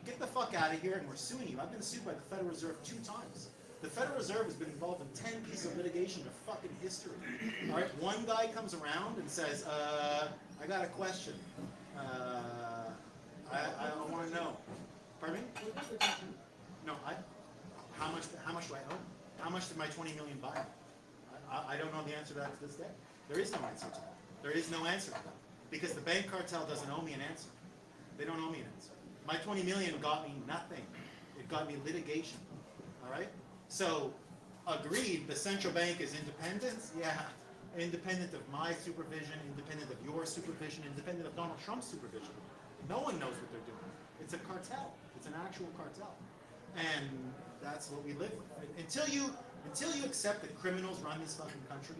Get the fuck out of here, and we're suing you. I've been sued by the Federal Reserve 2 times. The Federal Reserve has been involved in 10 pieces of litigation of fucking history. All right, one guy comes around and says, I got a question. I want to know. Pardon me? No, how much do I owe? How much did my 20 million buy? I don't know the answer to that to this day. There is no answer to that. There is no answer to that. Because the bank cartel doesn't owe me an answer. They don't owe me an answer. My 20 million got me nothing. It got me litigation. All right? So, agreed, the central bank is independent? Yeah. Independent of my supervision, independent of your supervision, independent of Donald Trump's supervision. No one knows what they're doing. It's a cartel. It's an actual cartel. And that's what we live with. Until you accept that criminals run this fucking country,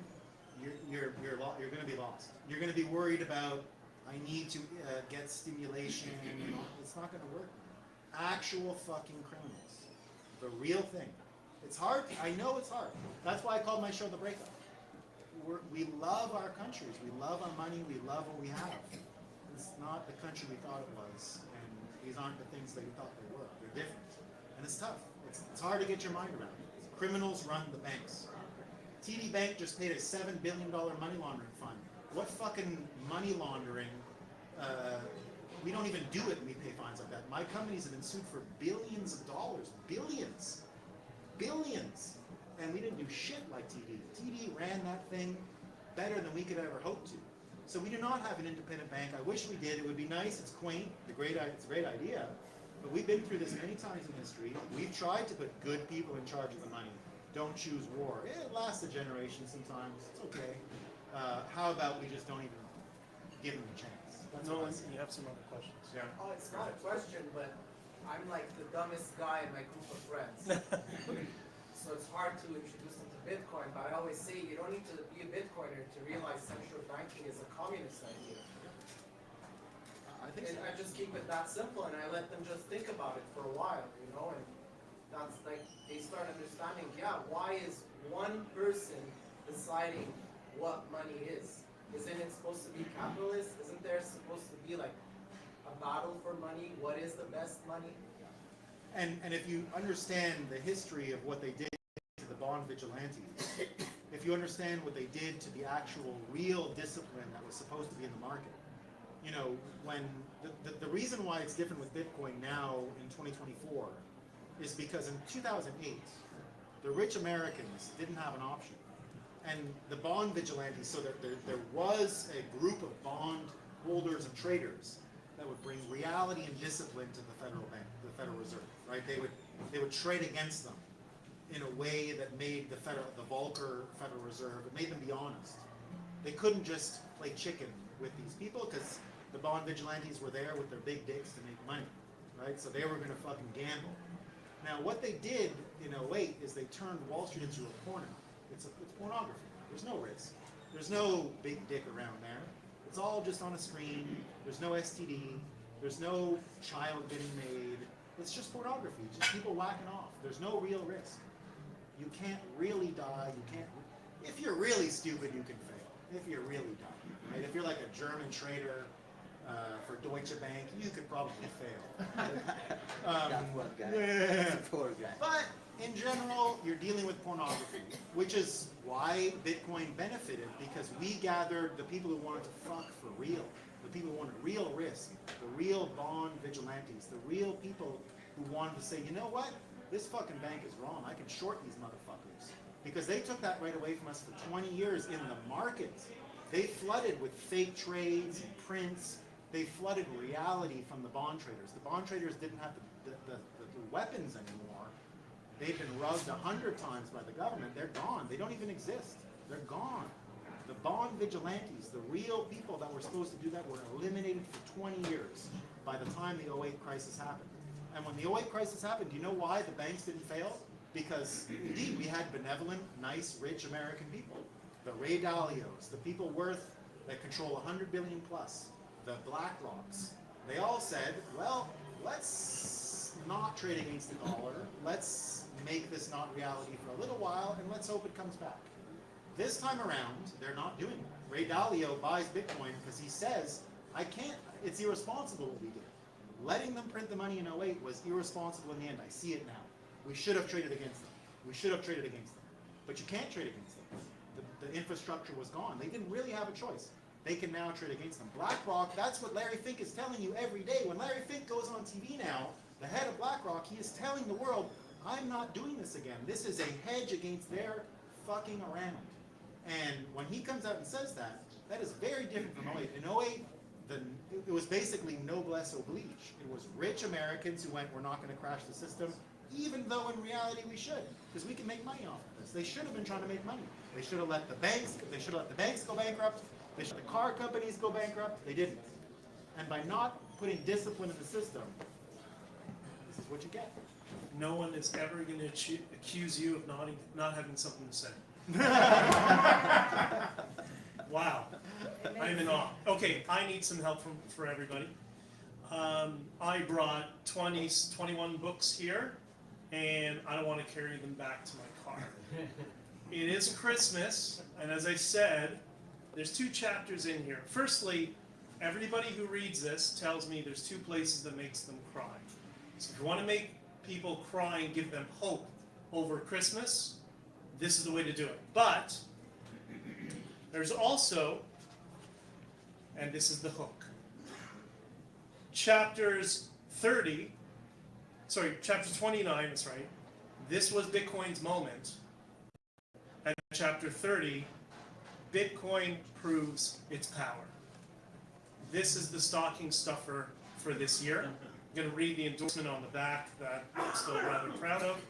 you're going to be lost. You're going to be worried about, I need to get stimulation. You know, it's not going to work. Actual fucking criminals. The real thing. It's hard. I know it's hard. That's why I called my show The Breakup. We love our countries. We love our money. We love what we have. It's not the country we thought it was. And these aren't the things that we thought they were. They're different. And it's tough. It's hard to get your mind around. Criminals run the banks. TD Bank just paid a $7 billion money laundering fund. What fucking money laundering? We don't even do it and we pay fines like that. My companies have been sued for billions of dollars. Billions. Billions. And we didn't do shit like TD. TD ran that thing better than we could ever hope to. So we do not have an independent bank. I wish we did. It would be nice. It's quaint. It's a great idea. But we've been through this many times in history. We've tried to put good people in charge of the money. Don't choose war. It lasts a generation sometimes. It's okay. How about we just don't even give them a chance? That's No, what I say. you have some other questions. Yeah. Oh, it's not a question, but I'm like the dumbest guy in my group of friends. So it's hard to introduce them to Bitcoin, but I always say you don't need to be a Bitcoiner to realize central banking is a communist idea. I think And so. I just keep it that simple and I let them just think about it for a while, you know, and that's like, they start understanding, yeah, why is one person deciding what money is? Isn't it supposed to be capitalist? Isn't there supposed to be like a battle for money? What is the best money? And if you understand the history of what they did to the bond vigilantes, if you understand what they did to the actual real discipline that was supposed to be in the market, you know, when the reason why it's different with Bitcoin now in 2024 is because in 2008, the rich Americans didn't have an option. And the bond vigilantes, so that there was a group of bond holders and traders that would bring reality and discipline to the federal bank, the Federal Reserve, right? They would trade against them in a way that made the Volcker Federal Reserve, it made them be honest. They couldn't just play chicken with these people because the bond vigilantes were there with their big dicks to make money, right? So they were going to fucking gamble. Now, what they did in 08 is they turned Wall Street into a porno. It's pornography. There's no risk. There's no big dick around there. It's all just on a screen. There's no STD. There's no child getting made. It's just pornography. Just people whacking off. There's no real risk. You can't really die. You can't. If you're really stupid, you can fail. If you're really dumb, right? If you're like a German trader for Deutsche Bank, you could probably fail. That one guy. Yeah. Poor guy. But in general, you're dealing with pornography, which is why Bitcoin benefited, because we gathered the people who wanted to fuck for real, the people who wanted real risk, the real bond vigilantes, the real people who wanted to say, you know what, this fucking bank is wrong, I can short these motherfuckers. Because they took that right away from us for 20 years in the market. They flooded with fake trades and prints. They flooded reality from the bond traders. The bond traders didn't have the weapons anymore. They've been rugged 100 times by the government. They're gone. They don't even exist. They're gone. The bond vigilantes, the real people that were supposed to do that, were eliminated for 20 years by the time the 08 crisis happened. And when the 08 crisis happened, do you know why the banks didn't fail? Because indeed we had benevolent, nice, rich American people. The Ray Dalios, the people worth that control 100 billion plus, the BlackRocks. They all said, well, let's not trade against the dollar. Let's make this not reality for a little while, and let's hope it comes back. This time around, they're not doing that. Ray Dalio buys Bitcoin because he says, I can't, it's irresponsible what we did. Letting them print the money in 08 was irresponsible in the end. I see it now. We should have traded against them. We should have traded against them. But you can't trade against them. The infrastructure was gone. They didn't really have a choice. They can now trade against them. BlackRock, that's what Larry Fink is telling you every day. When Larry Fink goes on TV now, the head of BlackRock, he is telling the world, I'm not doing this again. This is a hedge against their fucking around. And when he comes out and says that, that is very different from 08. In 08, it was basically noblesse oblige. It was rich Americans who went, we're not going to crash the system, even though in reality we should, because we can make money off of this. They should have been trying to make money. They should have let the banks. They should have let the banks go bankrupt. They should let the car companies go bankrupt. They didn't. And by not putting discipline in the system, this is what you get. No one is ever going to accuse you of not having something to say. Wow. I'm in awe. Okay, I need some help for everybody. I brought 21 books here, and I don't want to carry them back to my car. It is Christmas, and as I said, there's 2 chapters in here. Firstly, everybody who reads this tells me there's 2 places that makes them cry. So if you want to make people cry and give them hope over Christmas, this is the way to do it. But there's also, and this is the hook, chapter 29, that's right. This was Bitcoin's moment. And chapter 30, Bitcoin proves its power. This is the stocking stuffer for this year. I'm going to read the endorsement on the back that I'm still rather proud of.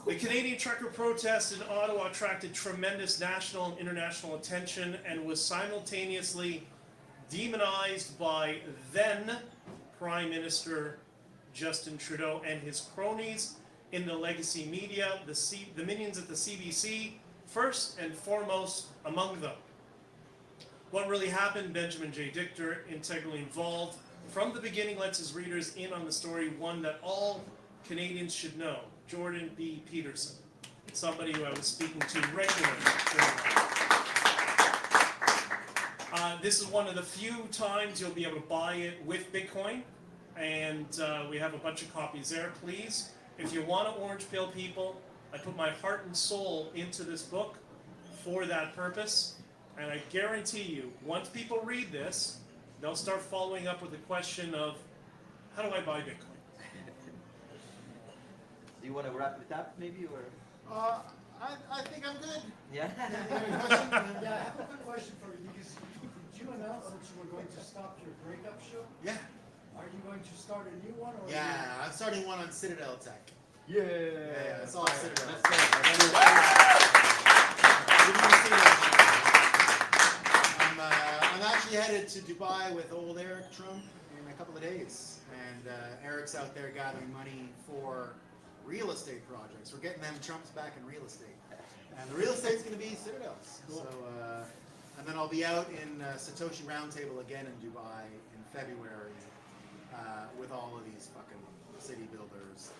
The Canadian trucker protest in Ottawa attracted tremendous national and international attention and was simultaneously demonized by then Prime Minister Justin Trudeau and his cronies in the legacy media, the minions at the CBC, first and foremost among them. What really happened? Benjamin J. Dichter, integrally involved from the beginning, lets his readers in on the story, one that all Canadians should know. Jordan B. Peterson, somebody who I was speaking to regularly. This is one of the few times you'll be able to buy it with Bitcoin, and we have a bunch of copies there. Please, if you want to orange pill people, I put my heart and soul into this book for that purpose, and I guarantee you, once people read this, they'll start following up with the question of, how do I buy Bitcoin? Do you want to wrap it up, maybe, or? I think I'm good. Yeah. Question? Yeah, I have a quick question for you, because did you announce that you were going to stop your breakup show? Yeah. Are you going to start a new one? Or Yeah, I'm starting one on Citadel Tech. Yeah. Yeah, it's all Citadel. Let's go. I'm actually headed to Dubai with old Eric Trump in a couple of days, and Eric's out there gathering money for real estate projects. We're getting them Trumps back in real estate, and the real estate's going to be Citadel's. Cool. So, and then I'll be out in Satoshi Roundtable again in Dubai in February with all of these fucking city builders,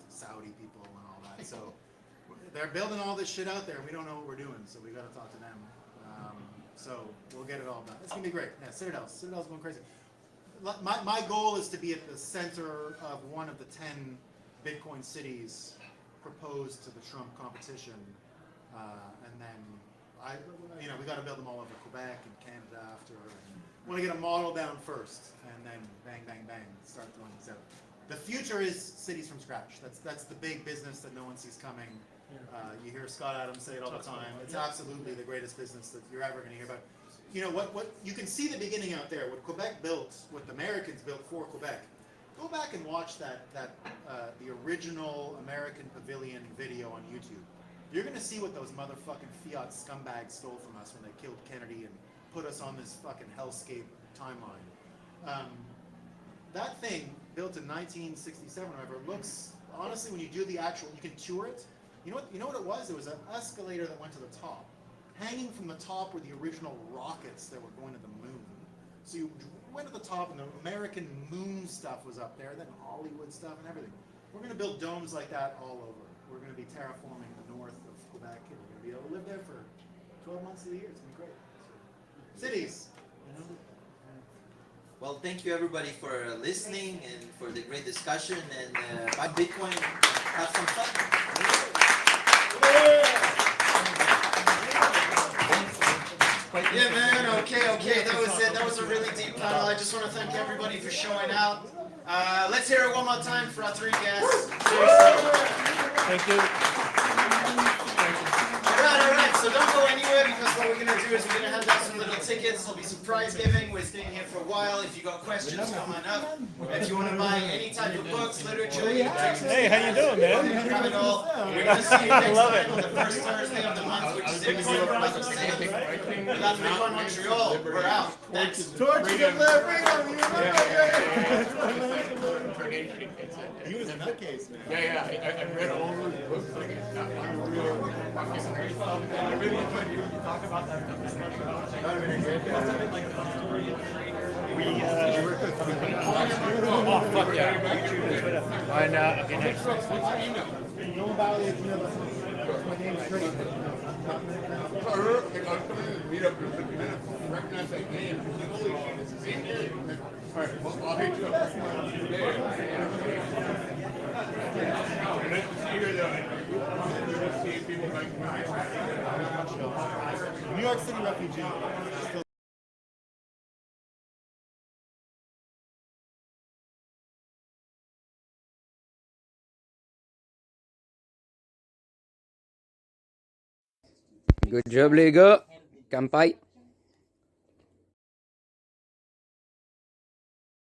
Saudi people, and all that. So they're building all this shit out there, and we don't know what we're doing, so we got to talk to them. So we'll get it all done. It's gonna be great. Yeah, Citadel's going crazy. My goal is to be at the center of one of the 10 Bitcoin cities proposed to the Trump competition, and then we got to build them all over Quebec and Canada after. And want to get a model down first, and then bang, bang, bang, start throwing these out. The future is cities from scratch. That's the big business that no one sees coming. You hear Scott Adams say it all the time. It's absolutely the greatest business that you're ever going to hear about. You know what? You can see the beginning out there. What Quebec built, what the Americans built for Quebec. Go back and watch the original American Pavilion video on YouTube. You're going to see what those motherfucking Fiat scumbags stole from us when they killed Kennedy and put us on this fucking hellscape timeline. That thing, built in 1967 or whatever, looks, honestly, when you do the actual, you can tour it. You know what it was? It was an escalator that went to the top. Hanging from the top were the original rockets that were going to the moon. So you went to the top, and the American moon stuff was up there, then Hollywood stuff and everything. We're going to build domes like that all over. We're going to be terraforming the north of Quebec, and we're going to be able to live there for 12 months of the year. It's going to be great. So, cities. You know? Well, thank you everybody for listening and for the great discussion. And buy Bitcoin, have some fun. Yeah, man. Okay. That was it. That was a really deep panel. I just want to thank everybody for showing out. Let's hear it one more time for our three guests. Thank you. All right. So don't go anywhere, because what we're going to do is we're going to hand out some little tickets. There'll be some prize giving. We're staying here for a while. If you got questions, come on up. If you want to buy any type of books, literature, Hey, how you doing, man? you have it all. We're going to see you next time on the first Thursday of the month, which is Bitcoin Month of Seventh. That's Bitcoin Montreal. We're out. Thanks. Torch freedom. He was a nutcase, man. Yeah, I read all those books. I really enjoyed you talk about that. Oh, fuck yeah. And, okay, next. Know about it, you know, my name's Drake. Meet up recognize that name. All right, well, I'll hit you up. New York City refugee. Still Good job les gars. Kampai.